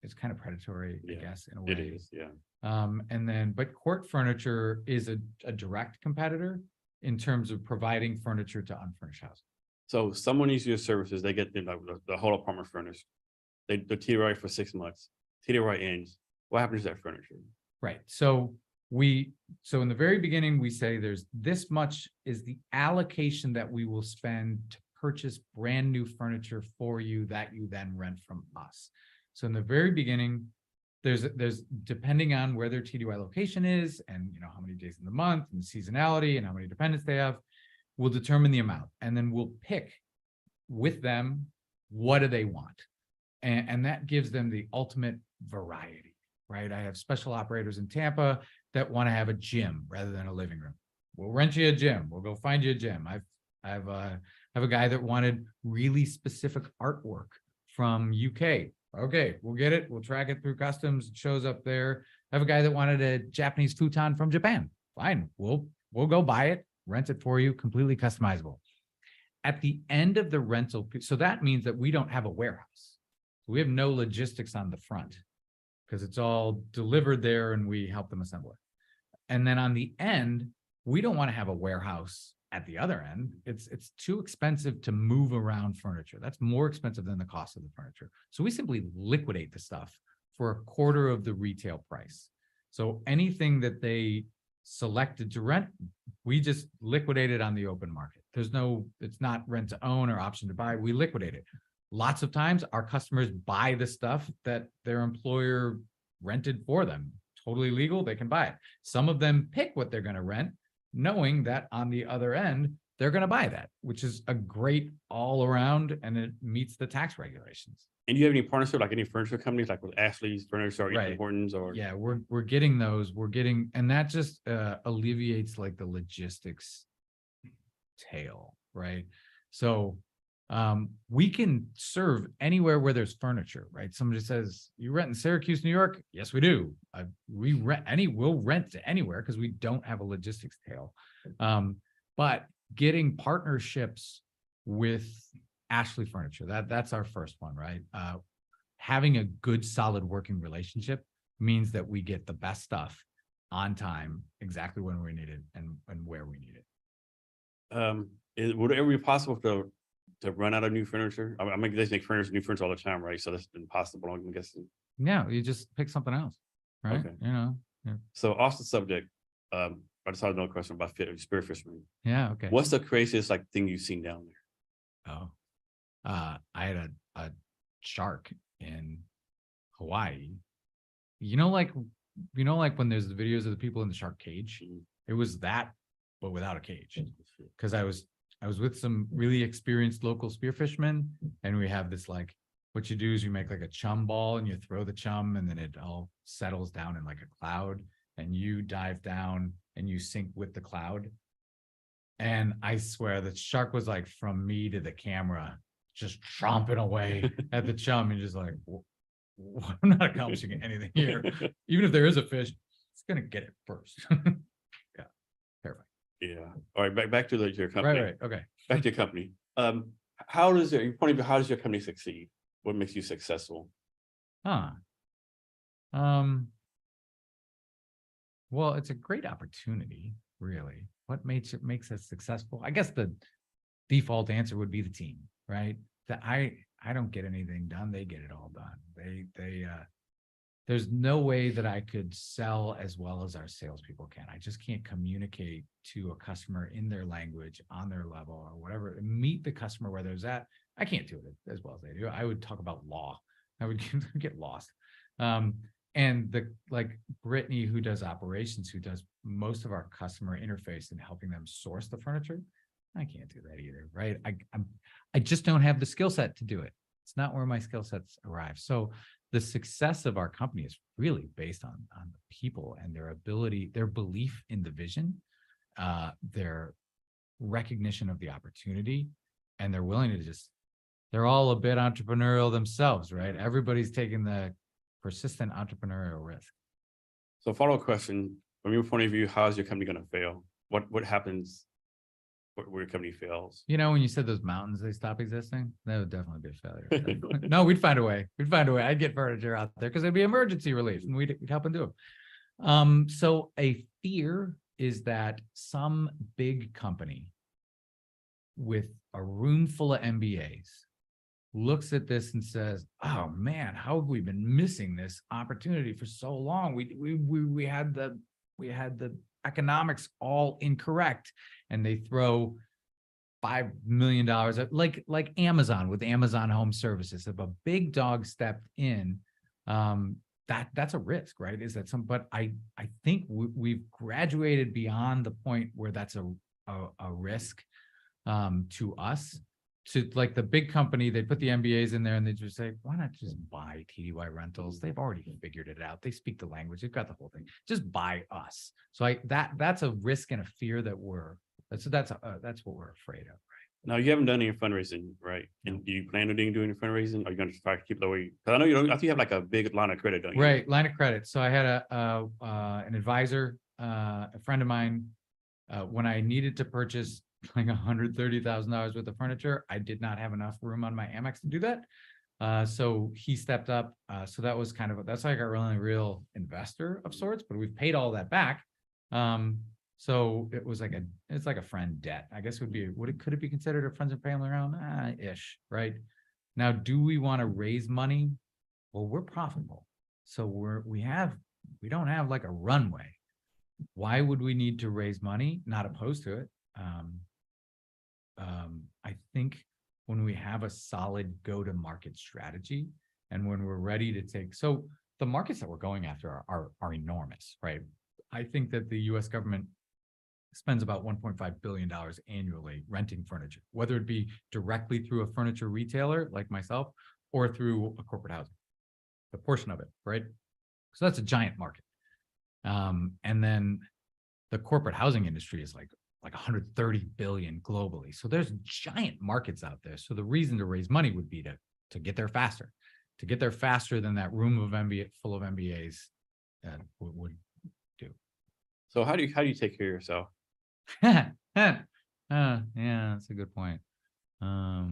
It's kind of predatory, I guess, in a way. It is, yeah. But Court Furniture is a direct competitor in terms of providing furniture to unfurnished housing. So someone uses your services, they get the whole apartment furnished. The TDY for 6 months. TDY ends. What happens to that furniture? Right. So in the very beginning, we say there's this much is the allocation that we will spend to purchase brand new furniture for you that you then rent from us. So in the very beginning, there's depending on where their TDY location is, and you know how many days in the month and the seasonality and how many dependents they have, will determine the amount. And then we'll pick with them, what do they want? And that gives them the ultimate variety, right? I have special operators in Tampa that want to have a gym rather than a living room. We'll rent you a gym. We'll go find you a gym. I have a guy that wanted really specific artwork from UK. Okay, we'll get it. We'll track it through customs. It shows up there. I have a guy that wanted a Japanese futon from Japan. Fine, we'll go buy it, rent it for you, completely customizable. At the end of the rental, so that means that we don't have a warehouse. We have no logistics on the front because it's all delivered there and we help them assemble it. And then on the end, we don't want to have a warehouse at the other end. It's too expensive to move around furniture. That's more expensive than the cost of the furniture. So we simply liquidate the stuff for a quarter of the retail price. So anything that they selected to rent, we just liquidate it on the open market. It's not rent to own or option to buy. We liquidate it. Lots of times our customers buy the stuff that their employer rented for them. Totally legal, they can buy it. Some of them pick what they're going to rent, knowing that on the other end, they're going to buy that, which is a great all around, and it meets the tax regulations. And do you have any partnership, like any furniture companies, like with Ashley's Furniture or Right. Ethan Hortons or? Yeah, we're getting those. And that just alleviates like the logistics tail, right? So we can serve anywhere where there's furniture, right? Somebody says, you rent in Syracuse, New York? Yes, we do. We'll rent to anywhere because we don't have a logistics tail. But getting partnerships with Ashley Furniture, that's our first one, right? Having a good, solid working relationship means that we get the best stuff on time, exactly when we need it and where we need it. Would it ever be possible to run out of new furniture? I mean, they make new furniture all the time, right? So that's impossible, I'm guessing. Yeah, you just pick something else, right? Okay. You know. Yeah. So off the subject, I just had another question about spearfishing. Yeah. Okay. What's the craziest like thing you've seen down there? Oh, I had a shark in Hawaii. Like when there's the videos of the people in the shark cage, it was that, but without a cage. Because I was with some really experienced local spearfishermen, and we have this like, what you do is you make like a chum ball and you throw the chum, and then it all settles down in like a cloud, and you dive down and you sink with the cloud. And I swear the shark was like from me to the camera, just chomping away at the chum, and just like, I'm not accomplishing anything here. Even if there is a fish, it's gonna get it first. Yeah, terrifying. Yeah. All right. Back to your company. Right. Okay. Back to your company. How does your company succeed? What makes you successful? Well, it's a great opportunity, really. What makes us successful? I guess the default answer would be the team, right? That I don't get anything done, they get it all done. There's no way that I could sell as well as our salespeople can. I just can't communicate to a customer in their language, on their level, or whatever, meet the customer where they're at. I can't do it as well as they do. I would talk about law. I would get lost. And like Brittany, who does operations, who does most of our customer interface and helping them source the furniture, I can't do that either, right? I just don't have the skill set to do it. It's not where my skill sets arrive. So the success of our company is really based on the people and their ability, their belief in the vision, their recognition of the opportunity, and they're willing to they're all a bit entrepreneurial themselves, right? Everybody's taking the persistent entrepreneurial risk. So follow-up question, from your point of view, how is your company going to fail? What happens where your company fails? When you said those mountains, they stop existing, that would definitely be a failure. No, we'd find a way. I'd get furniture out there because it'd be emergency relief, and we'd help them do it. So a fear is that some big company with a room full of MBAs looks at this and says, oh man, how have we been missing this opportunity for so long? We had the economics all incorrect, and they throw $5 million at, like Amazon with Amazon Home Services. If a big dog stepped in, that's a risk, right? But I think we've graduated beyond the point where that's a risk to us. To like the big company, they put the MBAs in there and they just say, why not just buy TDY Rentals? They've already figured it out. They speak the language. They've got the whole thing. Just buy us. So that's a risk and a fear that that's what we're afraid of, right? Now, you haven't done any fundraising, right? And do you plan on doing your fundraising? Are you going to try to keep it away? Because I know you don't. I think you have like a big line of credit, don't you? Right, line of credit. So I had an advisor, a friend of mine, when I needed to purchase like $130,000 worth of furniture, I did not have enough room on my Amex to do that. So he stepped up. So that was that's like our only real investor of sorts, but we've paid all that back. So it was it's like a friend debt. I guess could it be considered a friends and family round? Ish, right? Now, do we want to raise money? Well, we're profitable. So we don't have like a runway. Why would we need to raise money? Not opposed to it. I think when we have a solid go-to-market strategy, and when we're ready to so the markets that we're going after are enormous, right? I think that the US government spends about $1.5 billion annually renting furniture, whether it be directly through a furniture retailer like myself, or through a corporate housing, a portion of it, right? So that's a giant market. And then the corporate housing industry is like 130 billion globally. So there's giant markets out there. So the reason to raise money would be to get there faster, than that room of MBA full of MBAs would do. So how do you take care of yourself? Yeah, that's a good point. I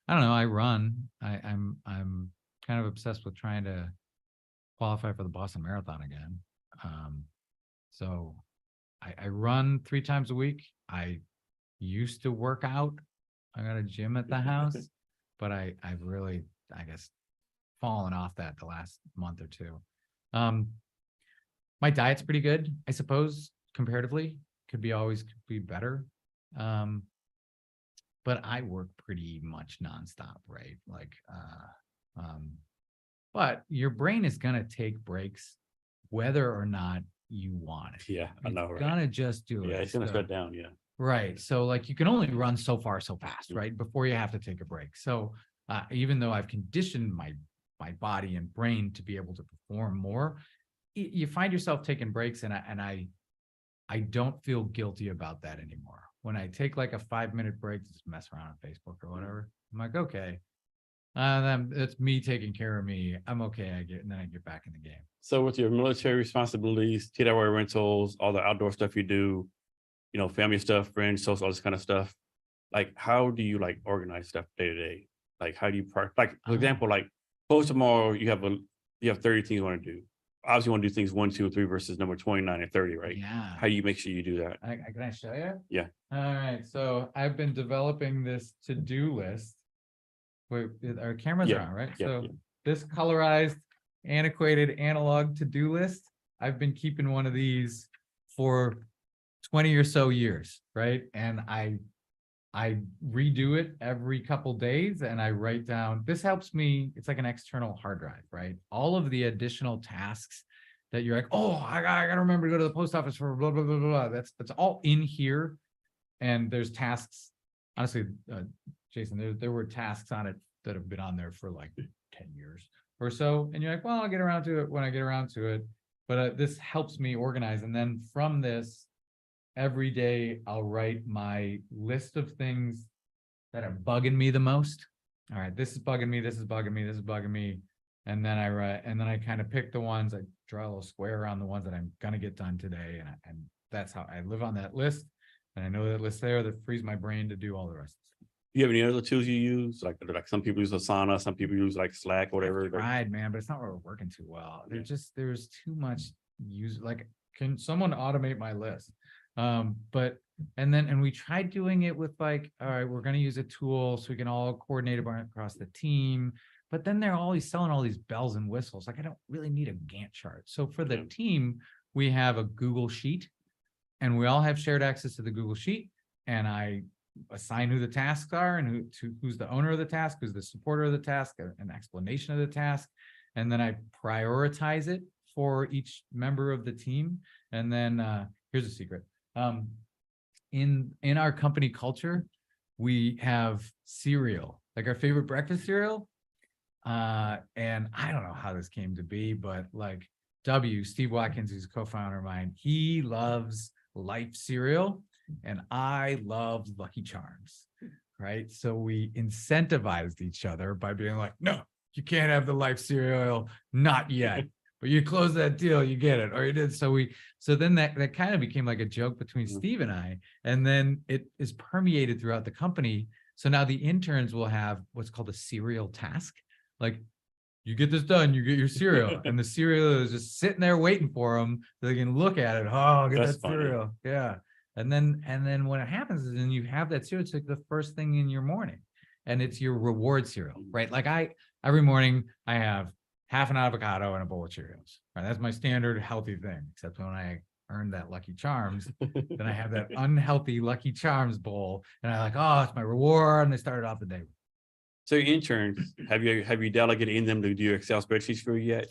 don't know. I run. I'm kind of obsessed with trying to qualify for the Boston Marathon again. So I run 3 times a week. I used to work out. I got a gym at the house, but I've really, I guess, fallen off that the last month or two. My diet's pretty good, I suppose, comparatively. Could be better. But I work pretty much nonstop, right? Like, but your brain is gonna take breaks whether or not you want it. Yeah, I know, right? Gonna just do it. Yeah, it's gonna shut down. Yeah. Right. So like you can only run so far, so fast, right? Before you have to take a break. So even though I've conditioned my body and brain to be able to perform more, you find yourself taking breaks, and I don't feel guilty about that anymore. When I take like a 5-minute break to just mess around on Facebook or whatever, I'm like, okay, it's me taking care of me. I'm okay. And then I get back in the game. So with your military responsibilities, TDY Rentals, all the outdoor stuff you do, you know, family stuff, friends, social, all this kind of stuff. Like, how do you like organize stuff day to day? Like, how do you like, for example, like post tomorrow, you have 30 things you want to do. Obviously, you want to do things 1, 2, 3 versus number 29 and 30, right? Yeah. How do you make sure you do that? Can I show you? Yeah. All right. So I've been developing this to-do list. Wait, our cameras are on, right? Yeah, So this colorized, antiquated analog to-do list, I've been keeping one of these for 20 or so years, right? And I redo it every couple days, and I write down, this helps me. It's like an external hard drive, right? All of the additional tasks that you're like, oh, I gotta remember to go to the post office for blah, blah, blah, blah. That's all in here. And there's tasks, honestly, Jason, there were tasks on it that have been on there for like 10 years or so. And you're like, well, I'll get around to it when I get around to it. But this helps me organize. And then from this, every day I'll write my list of things that are bugging me the most. All right, this is bugging me, this is bugging me, this is bugging me. And then I write, and then I kind of pick the ones, I draw a little square around the ones that I'm gonna get done today. And that's how I live on that list. And I know that list there that frees my brain to do all the rest. Do you have any other tools you use? Like some people use Asana, some people use like Slack, whatever. I've tried, man, but it's not really working too well. There's too much use. Like, can someone automate my list? And we tried doing it with like, all right, we're going to use a tool so we can all coordinate across the team. But then they're always selling all these bells and whistles. Like, I don't really need a Gantt chart. So for the team, we have a Google Sheet, and we all have shared access to the Google Sheet. And I assign who the tasks are and who's the owner of the task, who's the supporter of the task, an explanation of the task. And then I prioritize it for each member of the team. And then here's a secret. In our company culture, we have cereal, like our favorite breakfast cereal. And I don't know how this came to be, but like Steve Watkins, who's a co-founder of mine, he loves Life cereal, and I love Lucky Charms, right? So we incentivized each other by being like, no, you can't have the Life cereal, not yet. But you close that deal, you get it, or you did. So then that kind of became like a joke between Steve and I, and then it is permeated throughout the company. So now the interns will have what's called a cereal task. Like, you get this done, you get your cereal, and the cereal is just sitting there waiting for them so they can look at it. Oh, get that cereal, yeah. And then what happens is then you have that cereal. It's like the first thing in your morning, and it's your reward cereal, right? Like every morning I have half an avocado and a bowl of Cheerios. Right? That's my standard healthy thing, except when I earned that Lucky Charms, then I have that unhealthy Lucky Charms bowl, and I like, oh, it's my reward, and I started off the day. So your interns, have you delegated in them to do Excel spreadsheets for you yet?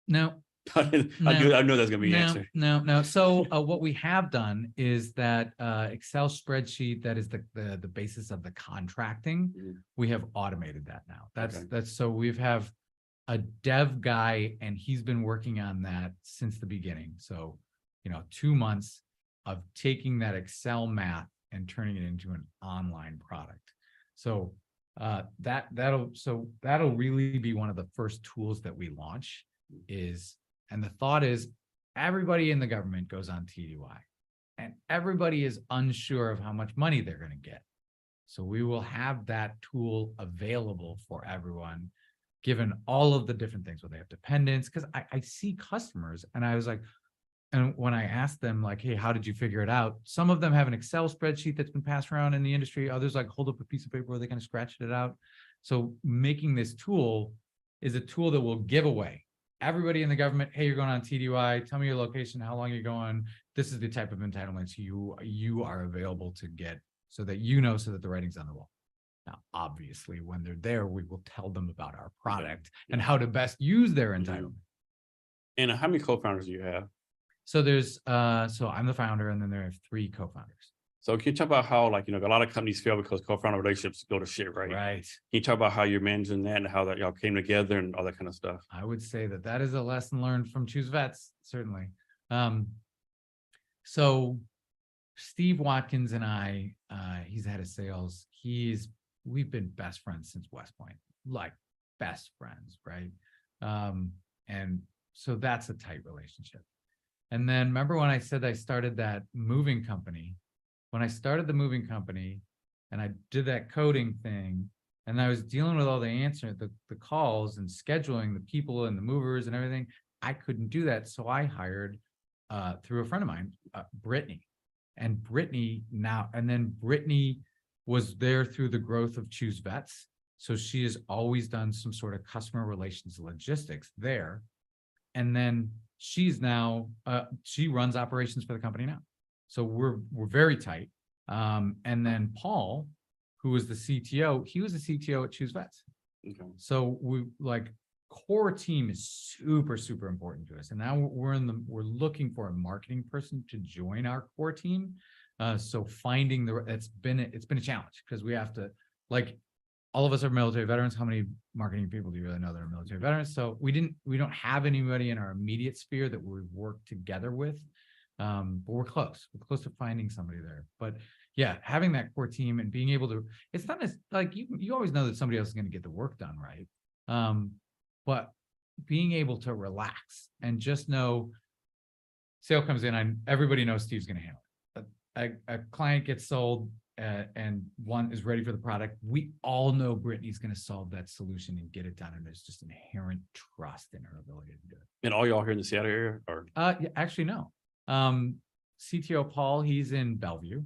No, I know that's gonna be the answer. No. So what we have done is that Excel spreadsheet that is the basis of the contracting. Mhm. We have automated that now. Okay. That's so we have a dev guy, and he's been working on that since the beginning. So 2 months of taking that Excel math and turning it into an online product. So that'll really be one of the first tools that we launch is. And the thought is everybody in the government goes on TDY and everybody is unsure of how much money they're going to get. So we will have that tool available for everyone, given all of the different things where they have dependents. Because I see customers and I was like, and when I asked them like, hey, how did you figure it out? Some of them have an Excel spreadsheet that's been passed around in the industry. Others like hold up a piece of paper where they kind of scratched it out. So making this tool is a tool that will give away everybody in the government, hey, you're going on TDY, tell me your location, how long you're going. This is the type of entitlements you are available to get so that so that the writing's on the wall. Now, obviously, when they're there, we will tell them about our product and how to best use their entitlement. And how many co-founders do you have? So there's so I'm the founder, and then there are 3 co-founders. So can you talk about how, like, a lot of companies fail because co-founder relationships go to shit, right? Right. Can you talk about how you're managing that and how that y'all came together and all that kind of stuff? I would say that is a lesson learned from Choose Vets, certainly. So Steve Watkins and I, he's head of sales. We've been best friends since West Point, like best friends, right? And so that's a tight relationship. And then remember when I said I started that moving company? When I started the moving company and I did that coding thing and I was dealing with all the calls and scheduling the people and the movers and everything, I couldn't do that. So I hired through a friend of mine, Brittany. And Brittany was there through the growth of Choose Vets. So she has always done some sort of customer relations logistics there. And then she's now, she runs operations for the company now. So we're very tight. And then Paul, who was the CTO, he was the CTO at Choose Vets. Okay. So we core team is super, super important to us. And now we're looking for a marketing person to join our core team. So finding it's been a challenge because we have to, like, all of us are military veterans. How many marketing people do you really know that are military veterans? So we don't have anybody in our immediate sphere that we work together with. But we're close to finding somebody there. But yeah, having that core team and being able to, it's not as like you always know that somebody else is going to get the work done, right? But being able to relax and just know sale comes in and everybody knows Steve's going to handle it. A client gets sold and one is ready for the product. We all know Brittany's going to solve that solution and get it done. And there's just inherent trust in her ability to do it. And all y'all here in the Seattle area? Or yeah, actually, no. CTO Paul, he's in Bellevue.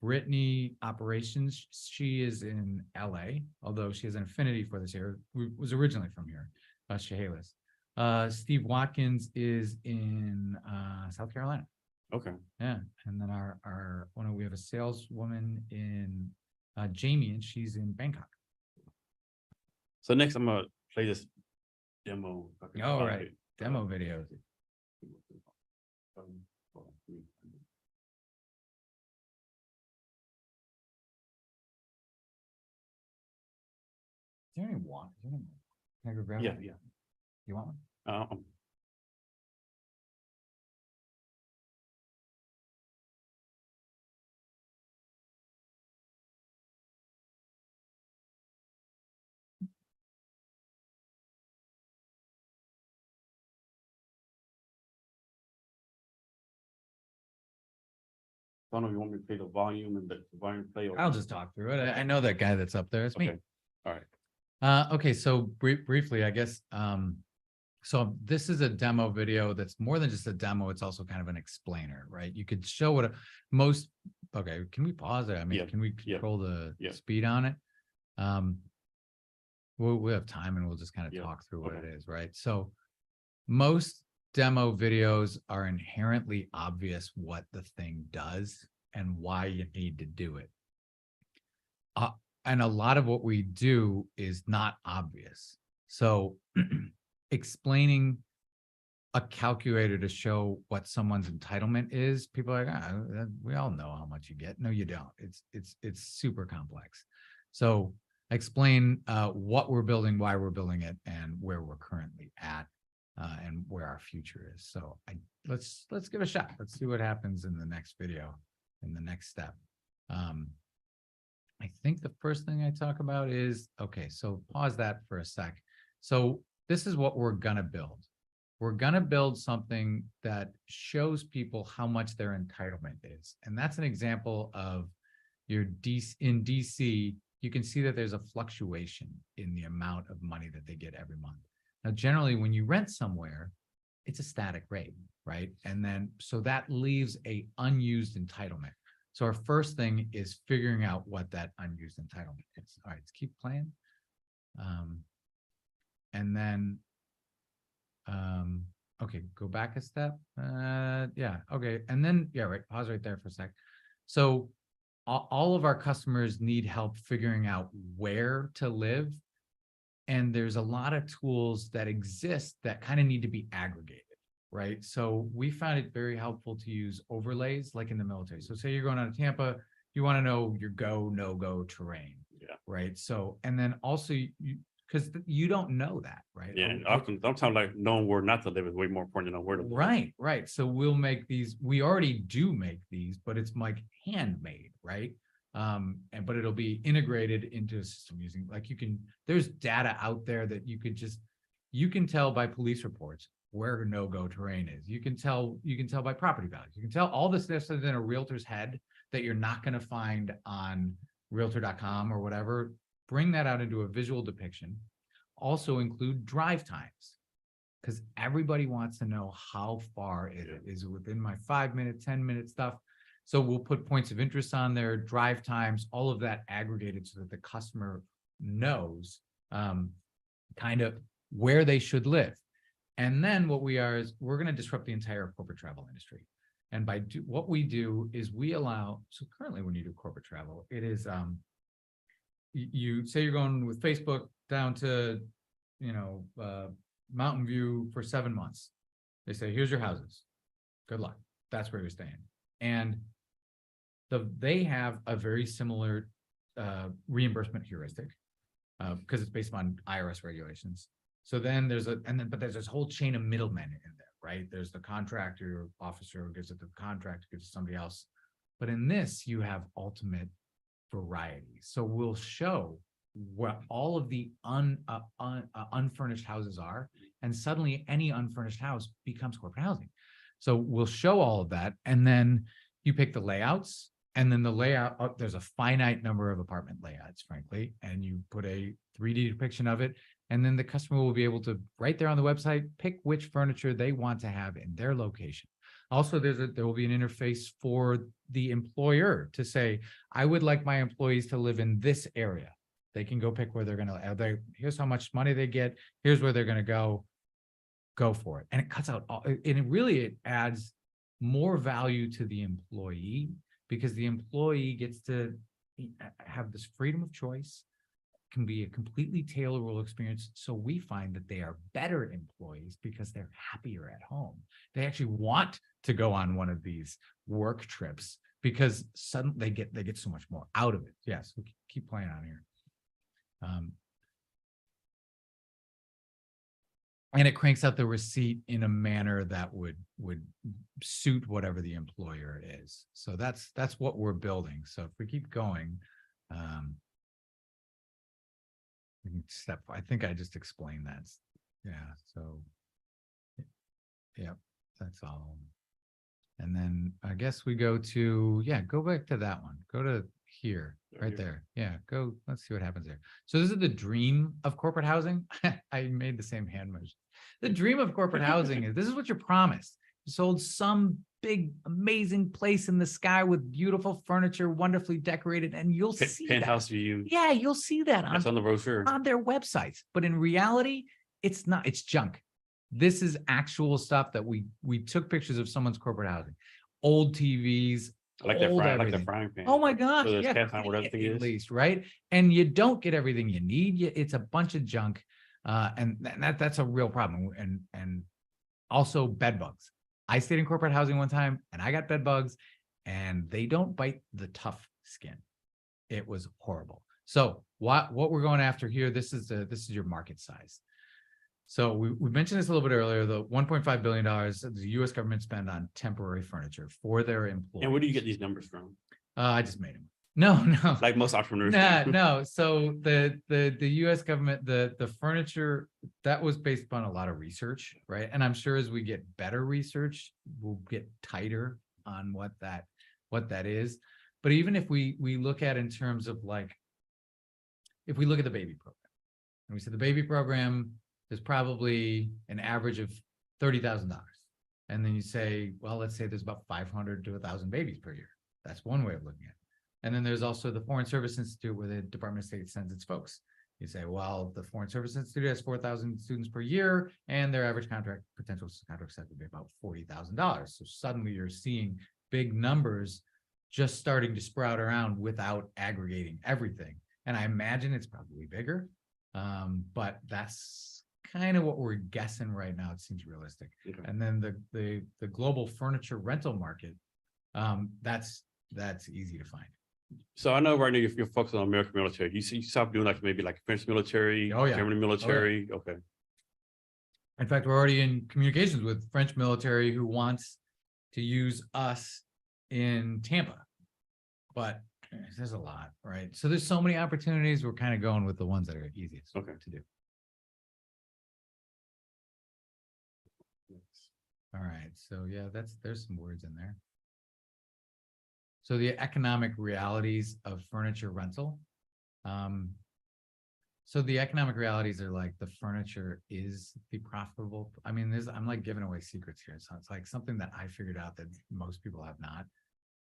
Brittany operations, she is in LA, although she has an affinity for this area. Was originally from here, Chehalis. Steve Watkins is in South Carolina. Okay. Yeah, and then we have a saleswoman in Jamie, and she's in Bangkok. So next, I'm gonna play this demo. All right, demo video. Is there any water? Can I go grab it? Yeah. You want one? I don't know if you want me to play the volume and the volume play. Or... I'll just talk through it. I know that guy that's up there. It's me. Okay. All right. Okay, so briefly, I guess. So this is a demo video that's more than just a demo. It's also kind of an explainer, right? You could show what okay, can we pause it? I mean, can we control the speed on it? We'll have time and we'll just kind of talk through what it is, right? So most demo videos are inherently obvious what the thing does and why you need to do it. And a lot of what we do is not obvious. So explaining a calculator to show what someone's entitlement is, people are like, we all know how much you get. No, you don't. It's super complex. So I explain what we're building, why we're building it, and where we're currently at, and where our future is. So let's give it a shot. Let's see what happens in the next video, in the next step. I think the first thing I talk about is, okay, so pause that for a sec. So this is what we're gonna build. We're gonna build something that shows people how much their entitlement is. And that's an example of your in DC, you can see that there's a fluctuation in the amount of money that they get every month. Now, generally, when you rent somewhere, it's a static rate, right? And then, so that leaves a unused entitlement. So our first thing is figuring out what that unused entitlement is. All right, let's keep playing. And then, okay, go back a step. Yeah, okay. And then, yeah, right, pause right there for a sec. So all of our customers need help figuring out where to live. And there's a lot of tools that exist that kind of need to be aggregated, right? So we found it very helpful to use overlays like in the military. So say you're going out of Tampa, you want to know your go, no-go terrain, right? So, and then also because you don't know that, right? Yeah, and often sometimes like knowing where not to live is way more important than where to live. Right. So we'll make these, we already do make these, but it's like handmade, right? But it'll be integrated into a system using, like there's data out there that you can tell by police reports where no-go terrain is. You can tell by property values. You can tell all this stuff that's in a realtor's head that you're not going to find on realtor.com or whatever. Bring that out into a visual depiction. Also include drive times, because everybody wants to know how far it is within my 5-minute, 10-minute stuff. So we'll put points of interest on there, drive times, all of that aggregated so that the customer knows kind of where they should live. And then what we are is we're going to disrupt the entire corporate travel industry. And what we do is we allow, so currently when you do corporate travel, it is, you say you're going with Facebook down to, Mountain View for 7 months. They say, here's your houses. Good luck. That's where you're staying. And they have a very similar reimbursement heuristic because it's based on IRS regulations. So then but there's this whole chain of middlemen in there, right? There's the contractor officer who gives it to the contractor, gives it to somebody else. But in this, you have ultimate variety. So we'll show what all of the unfurnished houses are, and suddenly any unfurnished house becomes corporate housing. So we'll show all of that, and then you pick the layouts, and then the layout, there's a finite number of apartment layouts, frankly, and you put a 3D depiction of it, and then the customer will be able to, right there on the website, pick which furniture they want to have in their location. Also, there will be an interface for the employer to say, I would like my employees to live in this area. They can go pick where they're going to, here's how much money they get, here's where they're going to go for it. And it cuts out, it adds more value to the employee, because the employee gets to have this freedom of choice, can be a completely tailorable experience. So we find that they are better employees because they're happier at home. They actually want to go on one of these work trips because suddenly they get so much more out of it. Yes, we keep playing on here. And it cranks out the receipt in a manner that would suit whatever the employer is. So that's what we're building. So if we keep going, I think I just explained that. Yeah. So, yeah, that's all. And then I guess we go to, go back to that one. Go to here, right there. Yeah, go. Let's see what happens there. So this is the dream of corporate housing. I made the same hand motion. The dream of corporate housing is this is what you're promised. You sold some big, amazing place in the sky with beautiful furniture, wonderfully decorated, and you'll see penthouse view. Yeah, you'll see that on the brochure on their websites. But in reality, it's not. It's junk. This is actual stuff that we took pictures of someone's corporate housing, old TVs. I like that frying pan. Oh my gosh! So yeah, at least right. And you don't get everything you need. It's a bunch of junk, and that's a real problem. And Also bed bugs. I stayed in corporate housing one time and I got bed bugs, and they don't bite the tough skin. It was horrible. So what we're going after here, this is your market size. So we mentioned this a little bit earlier, the $1.5 billion the U.S. government spend on temporary furniture for their employees. And where do you get these numbers from? I just made them. No. Like most entrepreneurs. No. So the U.S. government, the furniture, that was based upon a lot of research, right? And I'm sure as we get better research, we'll get tighter on what that is. But even if we look at in terms of like, if we look at the baby program, and we said the baby program is probably an average of $30,000. And then you say, well, let's say there's about 500 to 1,000 babies per year. That's one way of looking at it. And then there's also the Foreign Service Institute, where the Department of State sends its folks. You say, well, the Foreign Service Institute has 4,000 students per year, and their average potential contract size would be about $40,000. So suddenly you're seeing big numbers just starting to sprout around without aggregating everything. And I imagine it's probably bigger, but that's kind of what we're guessing right now. It seems realistic. Okay. And then the global furniture rental market, that's easy to find. So I know right now you're focused on American military. You stop doing like maybe like French military, Oh, yeah. German military. Okay. In fact, we're already in communications with French military who wants to use us in Tampa, but there's a lot, right? So there's so many opportunities. We're kind of going with the ones that are easiest Okay. to do. All right. So yeah, there's some words in there. So the economic realities of furniture rental. So the economic realities are like the furniture is the profitable. I mean, I'm like giving away secrets here. So it's like something that I figured out that most people have not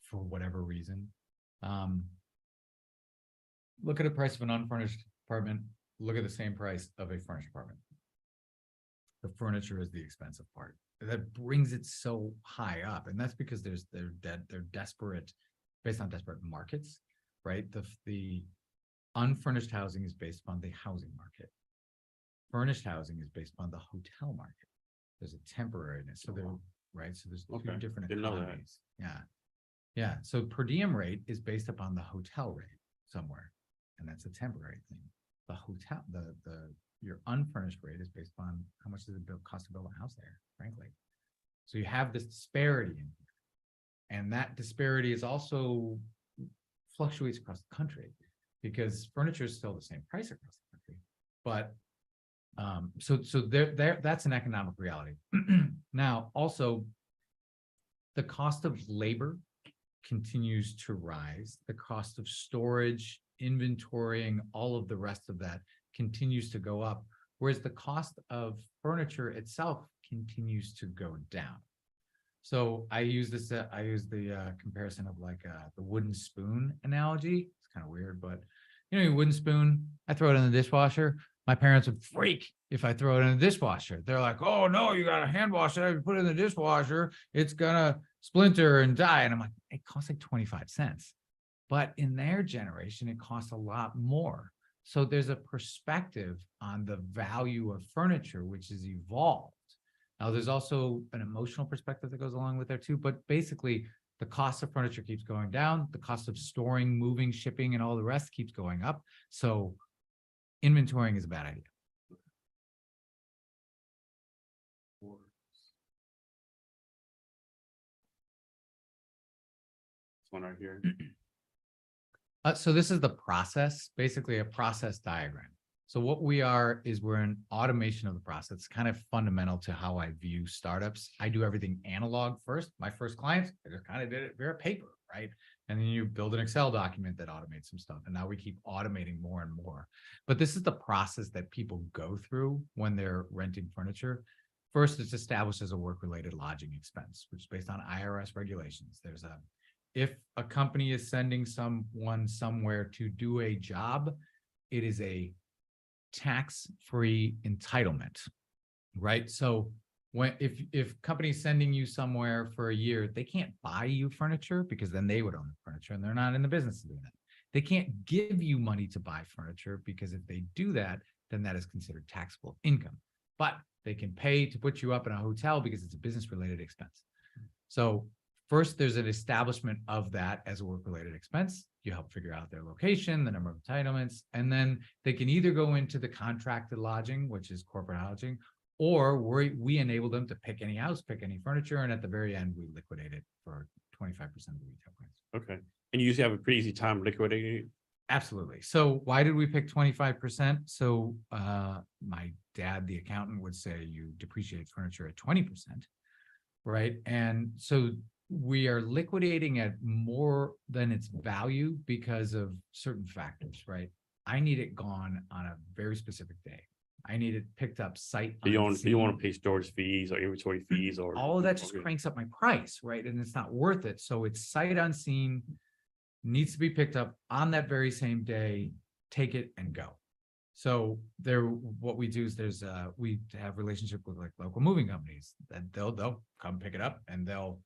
for whatever reason. Look at the price of an unfurnished apartment. Look at the same price of a furnished apartment. The furniture is the expensive part. That brings it so high up. And that's because they're desperate, based on desperate markets, right? The unfurnished housing is based upon the housing market. Furnished housing is based upon the hotel market. There's a temporariness. So they're right. So there's two different economies. Yeah. So per diem rate is based upon the hotel rate somewhere. And that's a temporary thing. The hotel, your unfurnished rate is based upon how much does it cost to build a house there, frankly. So you have this disparity in here. And that disparity is also fluctuates across the country, because furniture is still the same price across the country. But so that's an economic reality. Now, also, the cost of labor continues to rise. The cost of storage, inventorying, all of the rest of that continues to go up, whereas the cost of furniture itself continues to go down. So I use the comparison of like the wooden spoon analogy. It's kind of weird, but you know, your wooden spoon, I throw it in the dishwasher. My parents would freak if I throw it in the dishwasher. They're like, oh no, you got to hand wash it. If you put it in the dishwasher, it's gonna splinter and die. And I'm like, it costs like 25 cents. But in their generation, it costs a lot more. So there's a perspective on the value of furniture, which is evolved. Now, there's also an emotional perspective that goes along with there too, but basically the cost of furniture keeps going down. The cost of storing, moving, shipping, and all the rest keeps going up. So inventorying is a bad idea. This one right here. So this is the process, basically a process diagram. So what we are is we're an automation of the process. It's kind of fundamental to how I view startups. I do everything analog first. My first clients, I just kind of did it via paper, right? And then you build an Excel document that automates some stuff. And now we keep automating more and more. But this is the process that people go through when they're renting furniture. First, it's established as a work-related lodging expense, which is based on IRS regulations. If a company is sending someone somewhere to do a job, it is a tax-free entitlement, right? So if company's sending you somewhere for a year, they can't buy you furniture because then they would own the furniture and they're not in the business of doing that. They can't give you money to buy furniture because if they do that, then that is considered taxable income. but they can pay to put you up in a hotel because it's a business related expense. So first, there's an establishment of that as a work-related expense. You help figure out their location, the number of entitlements, and then they can either go into the contracted lodging, which is corporate housing, or we enable them to pick any house, pick any furniture, and at the very end, we liquidate it for 25% of the retail price. Okay. And you usually have a pretty easy time liquidating it? Absolutely. So why did we pick 25%? So my dad, the accountant, would say you depreciate furniture at 20%, right? And so we are liquidating at more than its value because of certain factors, right? I need it gone on a very specific day. I need it picked up sight You don't unseen. want to pay storage fees or inventory fees or All of that just okay. cranks up my price, right? And it's not worth it. So it's sight unseen, needs to be picked up on that very same day, take it and go. So what we do is we have relationship with like local moving companies that they'll come pick it up and they'll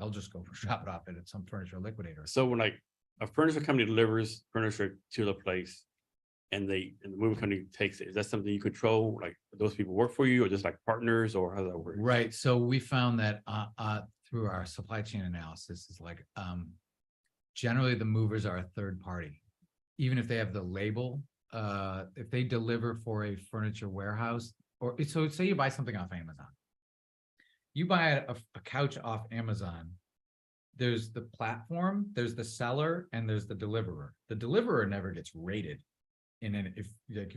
just go drop it off at some furniture liquidator. So when like a furniture company delivers furniture to the place and the moving company takes it, is that something you control? Like those people work for you or just like partners, or how does that work? Right. So we found that through our supply chain analysis is like generally the movers are a third party. Even if they have the label, if they deliver for a furniture warehouse, or so say you buy something off Amazon. You buy a couch off Amazon, there's the platform, there's the seller, and there's the deliverer. The deliverer never gets rated. If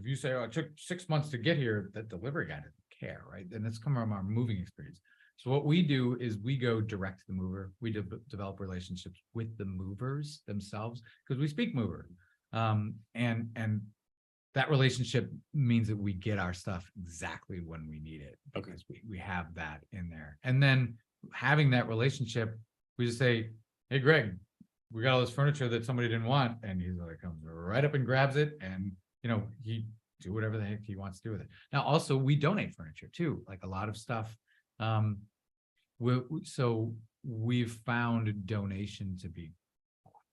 you say, oh, it took 6 months to get here, the delivery guy doesn't care, right? And that's come from our moving experience. So what we do is we go direct to the mover. We develop relationships with the movers themselves because we speak mover. And that relationship means that we get our stuff exactly when we need it because we have that in there. And then having that relationship, we just say, hey, Greg, we got all this furniture that somebody didn't want. And he's like, comes right up and grabs it. And, he do whatever the heck he wants to do with it. Now, also, we donate furniture too, like a lot of stuff. So we've found donation to be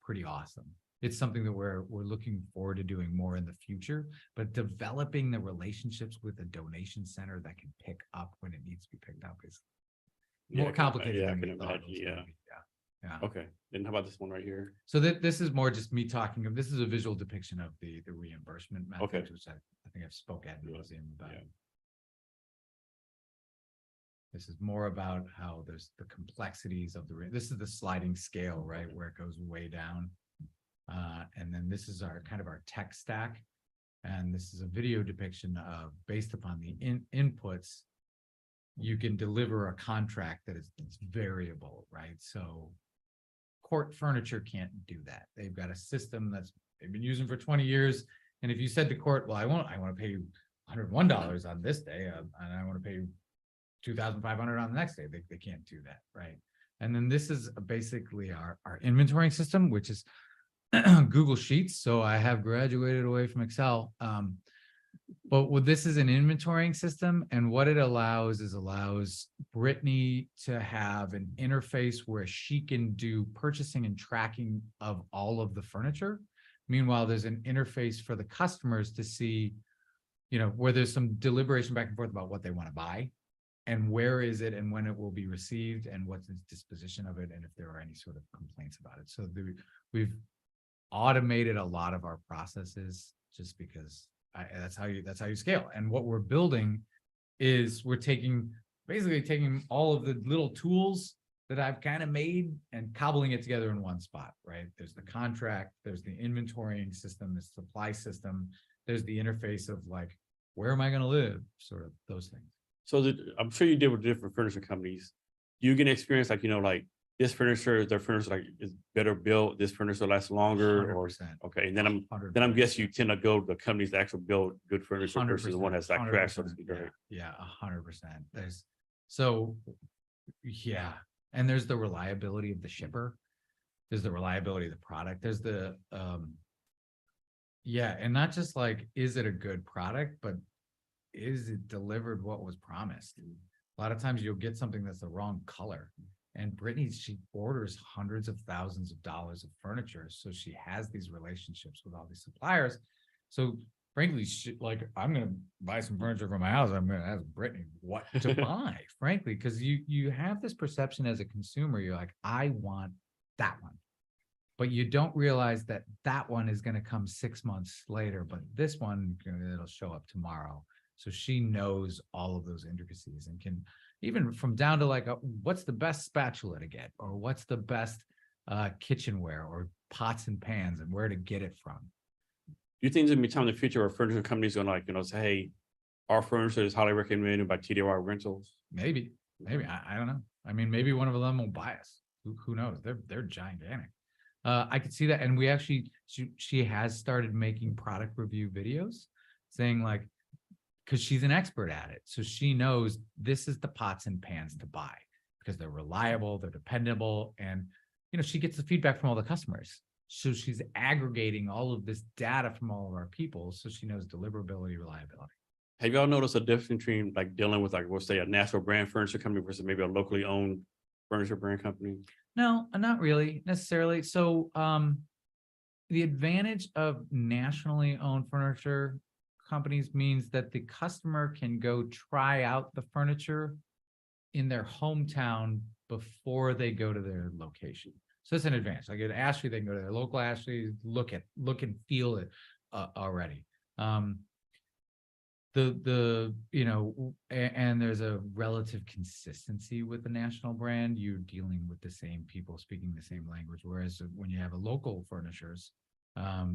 pretty awesome. It's something that we're looking forward to doing more in the future, but developing the relationships with a donation center that can pick up when it needs to be picked up is more complicated. Yeah, I than can we thought it imagine. was gonna be. Yeah. Okay. Then how about this one right here? So this is more just me talking of, this is a visual depiction of the reimbursement methods, Okay. which I think I've spoke at the museum about. Yeah. This is more about how there's the complexities of this is the sliding scale, right? Where it goes way down. And then this is our tech stack. And this is a video depiction of, based upon the inputs, you can deliver a contract that is variable, right? So court furniture can't do that. They've got a system they've been using for 20 years. And if you said to court, well, I want to pay you $101 on this day, and I want to pay you $2,500 on the next day, they can't do that, right? And then this is basically our inventorying system, which is Google Sheets. So I have graduated away from Excel. But this is an inventorying system, and what it allows Brittany to have an interface where she can do purchasing and tracking of all of the furniture. Meanwhile, there's an interface for the customers to see, where there's some deliberation back and forth about what they want to buy and where is it and when it will be received and what's the disposition of it and if there are any sort of complaints about it. So we've automated a lot of our processes just because that's how you scale. And what we're building is we're basically taking all of the little tools that I've kind of made and cobbling it together in one spot, right? There's the contract, there's the inventorying system, the supply system, there's the interface of like, where am I going to live? Sort of those things. So I'm sure you deal with different furniture companies. You get experience like, like this furniture, their furniture like is better built, this furniture lasts longer, 100%. or okay. And then I'm guessing you tend to go to the companies that actually build good furniture versus the one that's like trash, so to speak, right? Yeah, 100%. Yeah. And there's the reliability of the shipper. There's the reliability of the product. There's the and not just like, is it a good product, but is it delivered what was promised? A lot of times you'll get something that's the wrong color. And Brittany, she orders hundreds of thousands of dollars of furniture. So she has these relationships with all these suppliers. So frankly, like I'm gonna buy some furniture for my house. I'm gonna ask Brittany what to buy, frankly, because you have this perception as a consumer. You're like, I want that one, but you don't realize that that one is going to come 6 months later. But this one, it'll show up tomorrow. So she knows all of those intricacies and can even from down to like, what's the best spatula to get, or what's the best kitchenware or pots and pans, and where to get it from. Do you think there's gonna be time in the future where furniture companies gonna like, say, hey, our furniture is highly recommended by TDY Rentals? Maybe, I don't know. I mean, maybe one of them will buy us. Who knows? They're gigantic. I could see that, and we actually she has started making product review videos, saying like, because she's an expert at it, so she knows this is the pots and pans to buy because they're reliable, they're dependable, and she gets the feedback from all the customers. So she's aggregating all of this data from all of our people, so she knows deliverability, reliability. Have y'all noticed a difference between like dealing with like, we'll say a national brand furniture company versus maybe a locally owned furniture brand company? No, not really necessarily. So the advantage of nationally owned furniture companies means that the customer can go try out the furniture in their hometown before they go to their location. So it's an advantage. Like at Ashley, they can go to their local Ashley, look and feel it already. And there's a relative consistency with the national brand. You're dealing with the same people speaking the same language, whereas when you have a local furnitures, a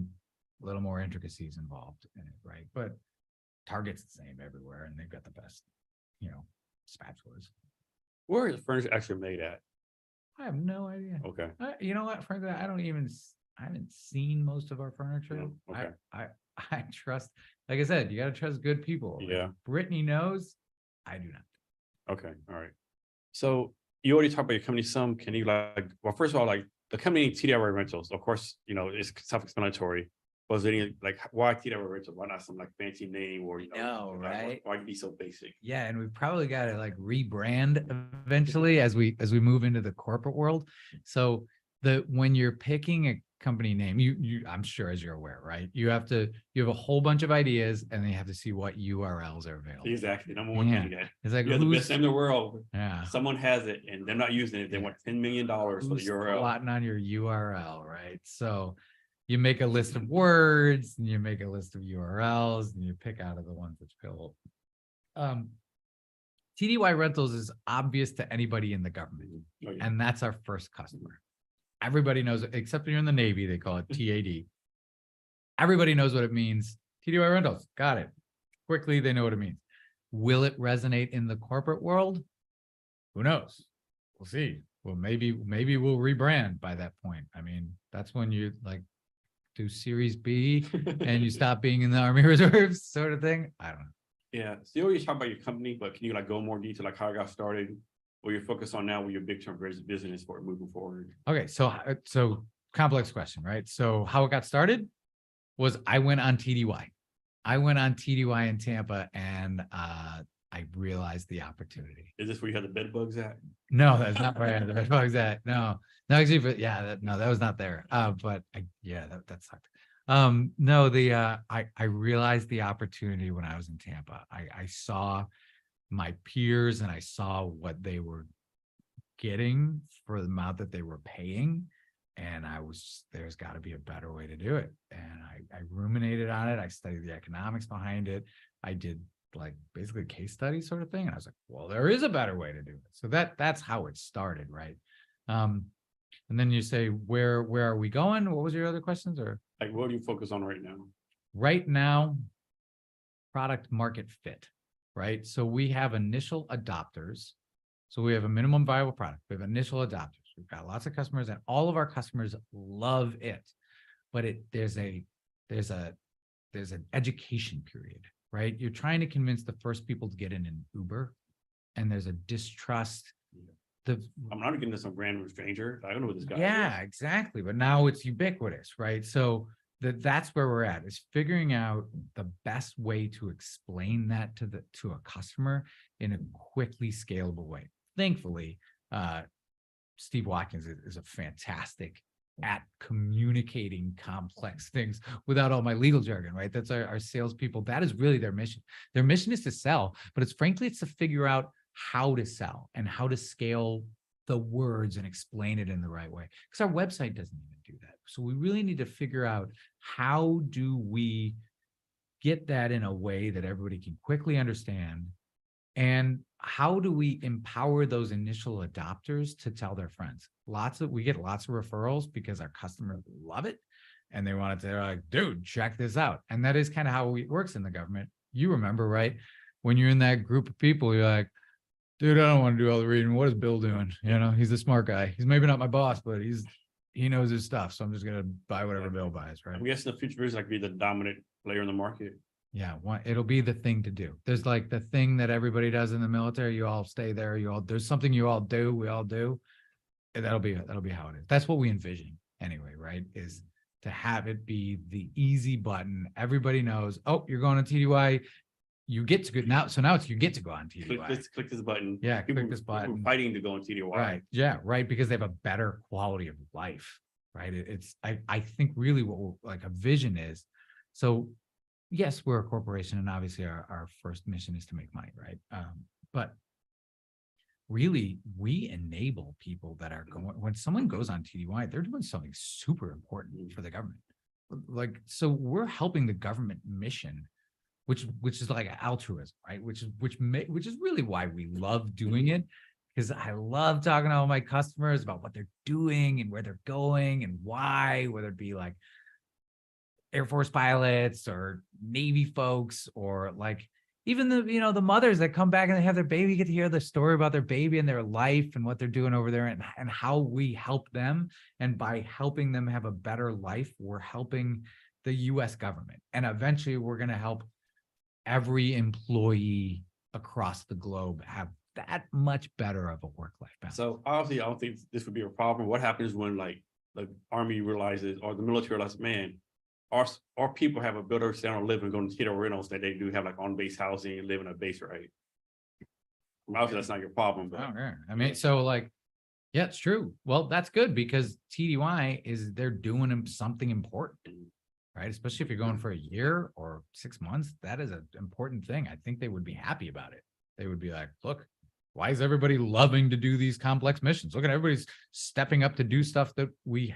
little more intricacies involved in it, right? But Target's the same everywhere, and they've got the best, spatulas. Where is furniture actually made at? I have no idea. Okay. You know what? Frankly, I haven't seen most of our furniture. Okay. I trust, like I said, you got to trust good people. Yeah. Brittany knows. I do not. Okay. All right. So you already talked about your company some. Can you well, first of all, like the company TDY Rentals, of course, it's self-explanatory. Was there any like why TDY Rentals? Why not some like fancy name or right? Why be so basic? Yeah, and we probably got to like rebrand eventually as we move into the corporate world. So when you're picking a company name, you I'm sure, as you're aware, right? You have a whole bunch of ideas, and then you have to see what URLs are available. Exactly. Number one thing. It's like, you have the best name in the world. Yeah. Someone has it and they're not using it. They want $10 million for the URL. Plotting on your URL, right? So you make a list of words, and you make a list of URLs, and you pick out of the ones that's available. TDY Rentals is obvious to anybody in the government, and that's our first customer. Everybody knows it, except when you're in the Navy, they call it TAD. Everybody knows what it means. TDY Rentals, got it. Quickly, they know what it means. Will it resonate in the corporate world? Who knows? We'll see. Well, maybe we'll rebrand by that point. I mean, that's when you like do Series B and you stop being in the Army Reserves, sort of thing. I don't know. Yeah. So you already talked about your company, but can you like go more detail, like how it got started, what you're focused on now, what your big term business for moving forward? Okay, so complex question, right? So how it got started was I went on TDY. I went on TDY in Tampa, and I realized the opportunity. Is this where you had the bed bugs at? No, that's not where I had the bed bugs at. No, actually, but yeah, that was not there. But that sucked. I realized the opportunity when I was in Tampa. I saw my peers, and I saw what they were getting for the amount that they were paying. And there's got to be a better way to do it. And I ruminated on it. I studied the economics behind it. I did like basically a case study sort of thing. And I was like, well, there is a better way to do it. So that's how it started. Right. And then you say, where are we going? What was your other questions? Or like, what do you focus on right now? Right now, product market fit, right? So we have initial adopters. So we have a minimum viable product. We have initial adopters. We've got lots of customers, and all of our customers love it. But there's an education period, right? You're trying to convince the first people to get in an Uber, and there's a distrust. I'm not getting to some random stranger. I don't know what this guy is. Yeah, exactly. But now it's ubiquitous, right? So that's where we're at, is figuring out the best way to explain that to a customer in a quickly scalable way. Thankfully, Steve Watkins is a fantastic at communicating complex things without all my legal jargon, right? That's our salespeople. That is really their mission. Their mission is to sell, but it's frankly, it's to figure out how to sell and how to scale the words and explain it in the right way. Because our website doesn't even do that. So we really need to figure out, how do we get that in a way that everybody can quickly understand? And how do we empower those initial adopters to tell their friends? We get lots of referrals because our customers love it. And they want to, they're like, dude, check this out. And that is kind of how it works in the government. You remember, right? When you're in that group of people, you're like, dude, I don't want to do all the reading. What is Bill doing? You know, he's a smart guy. He's maybe not my boss, but he knows his stuff. So I'm just going to buy whatever Bill buys, right? I'm guessing the future is like be the dominant player in the market. Yeah, it'll be the thing to do. There's like the thing that everybody does in the military. You all stay there. There's something you all do. We all do. And that'll be how it is. That's what we envision anyway, right? Is to have it be the easy button. Everybody knows, oh, you're going to TDY. You get to go now. So now it's, you get to go on TDY. Click this button. Yeah, click this button. People fighting to go on TDY. Right. Yeah, right. Because they have a better quality of life, right? I think really what like a vision is. So yes, we're a corporation, and obviously our first mission is to make money, right? But really, we enable people that are going, when someone goes on TDY, they're doing something super important for the government. Like, so we're helping the government mission, which is like altruism, right? Which is really why we love doing it. Because I love talking to all my customers about what they're doing and where they're going and why, whether it be like Air Force pilots or Navy folks, or like even the mothers that come back and they have their baby, get to hear the story about their baby and their life and what they're doing over there, and how we help them. And by helping them have a better life, we're helping the US government. And eventually we're going to help every employee across the globe have that much better of a work-life balance. So obviously, I don't think this would be a problem. What happens when like the Army realizes, or the military realizes, man, our people have a better standard of living going to TDY Rentals that they do have like on-base housing and live in a base, right? Obviously, that's not your problem, but I mean, so like, yeah, it's true. Well, that's good, because TDY they're doing something important, right? Especially if you're going for a year or 6 months, that is an important thing. I think they would be happy about it. They would be like, look, why is everybody loving to do these complex missions? Look at everybody's stepping up to do stuff that we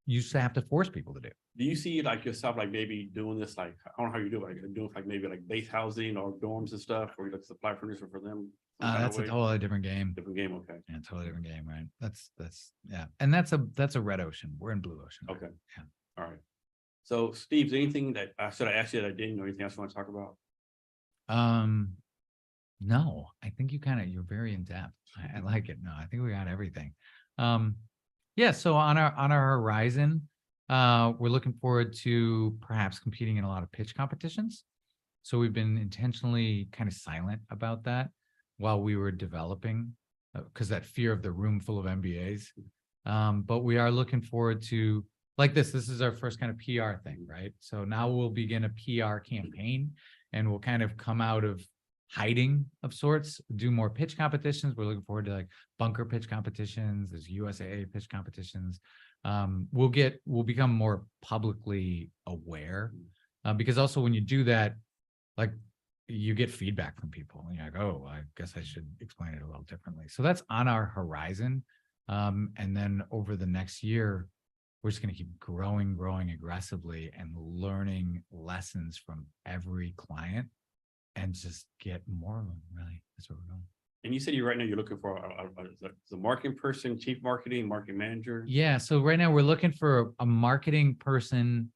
used to have to force people to do. do you see like yourself like maybe doing this, like I don't know how you do it, like doing like maybe like base housing or dorms and stuff, or you like supply furniture for them? That's a totally different game. Different game, okay. Yeah, totally different game, right? That's yeah. And that's a red ocean. We're in blue ocean. Okay. Yeah. All right. So Steve, is there anything that I should ask you that I didn't, or anything else you want to talk about? No, I think you're very in depth. I like it. No, I think we got everything. Yeah, so on our horizon, we're looking forward to perhaps competing in a lot of pitch competitions. So we've been intentionally kind of silent about that while we were developing, because that fear of the room full of MBAs. But we are looking forward to, like this is our first kind of PR thing, right? So now we'll begin a PR campaign, and we'll kind of come out of hiding of sorts, do more pitch competitions. We're looking forward to like bunker pitch competitions. There's USAA pitch competitions. We'll become more publicly aware, because also when you do that, like you get feedback from people and you're like, oh, I guess I should explain it a little differently. So that's on our horizon. And then over the next year, we're just going to keep growing aggressively and learning lessons from every client and just get more of them. Really, that's where we're going. And you said right now you're looking for a marketing person, chief marketing manager. Yeah. So right now we're looking for a marketing person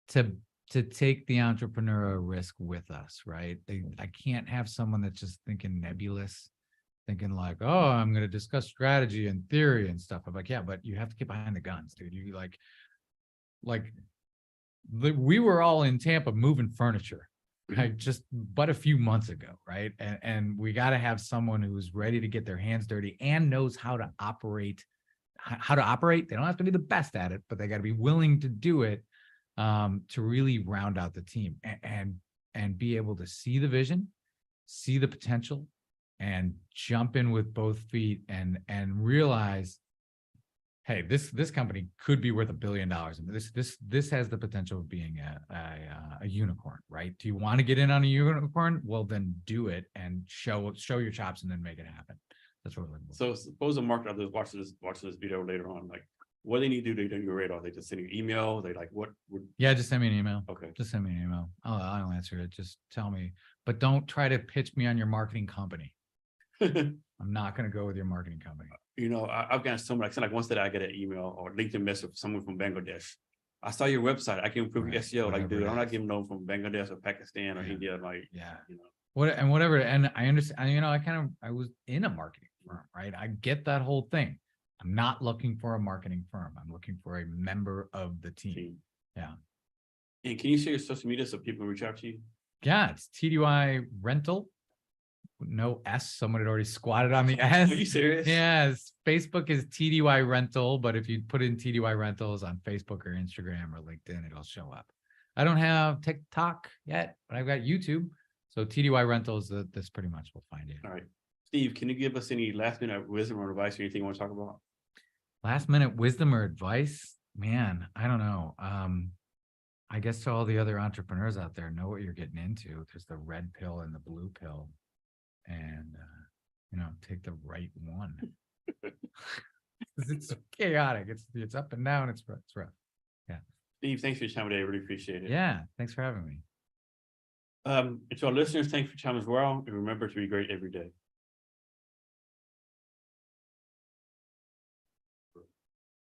to take the entrepreneurial risk with us, right? I can't have someone that's just thinking nebulous, thinking like, oh, I'm going to discuss strategy and theory and stuff. I'm like, yeah, but you have to get behind the guns, dude. You we were all in Tampa moving furniture, right? But a few months ago, right? And we got to have someone who's ready to get their hands dirty and knows how to operate. They don't have to be the best at it, but they got to be willing to do it, to really round out the team and be able to see the vision, see the potential, and jump in with both feet and realize, hey, this company could be worth $1 billion, and this has the potential of being a unicorn, right? Do you want to get in on a unicorn? Well, then do it and show your chops and then make it happen. That's what we're looking for. So suppose a market others watching this video later on, like what do they need to do to get on your radar? They just send you an email. They like what would Yeah, just send me an email. okay. Just send me an email. I'll answer it. Just tell me, but don't try to pitch me on your marketing company. I'm not going to go with your marketing company. You know, I've gotten so much. Like once that I get an email or LinkedIn message from someone from Bangladesh. I saw your website. I can improve your SEO. Like, dude, I'm not giving no from Bangladesh or Pakistan or India. Like, yeah, you know, whatever. And I understand. You know, I was in a marketing firm, right? I get that whole thing. I'm not looking for a marketing firm. I'm looking for a member of the team. Yeah. And can you share your social media so people can reach out to you? Yeah, it's TDY Rental. No S. Someone had already squatted on the S. Are you serious? Yes. Facebook is TDY Rental, but if you put in TDY Rentals on Facebook or Instagram or LinkedIn, it'll show up. I don't have TikTok yet, but I've got YouTube. So TDY Rentals, this pretty much will find you. All right. Steve, can you give us any last minute wisdom or advice or anything you want to talk about? Last minute wisdom or advice? Man, I don't know. I guess to all the other entrepreneurs out there, know what you're getting into. There's the red pill and the blue pill. And, you know, take the right one. It's chaotic. It's up and down. It's rough. Yeah. Steve, thanks for your time today. I really appreciate it. Yeah. Thanks for having me. And to our listeners, thanks for your time as well. And remember to be great every day.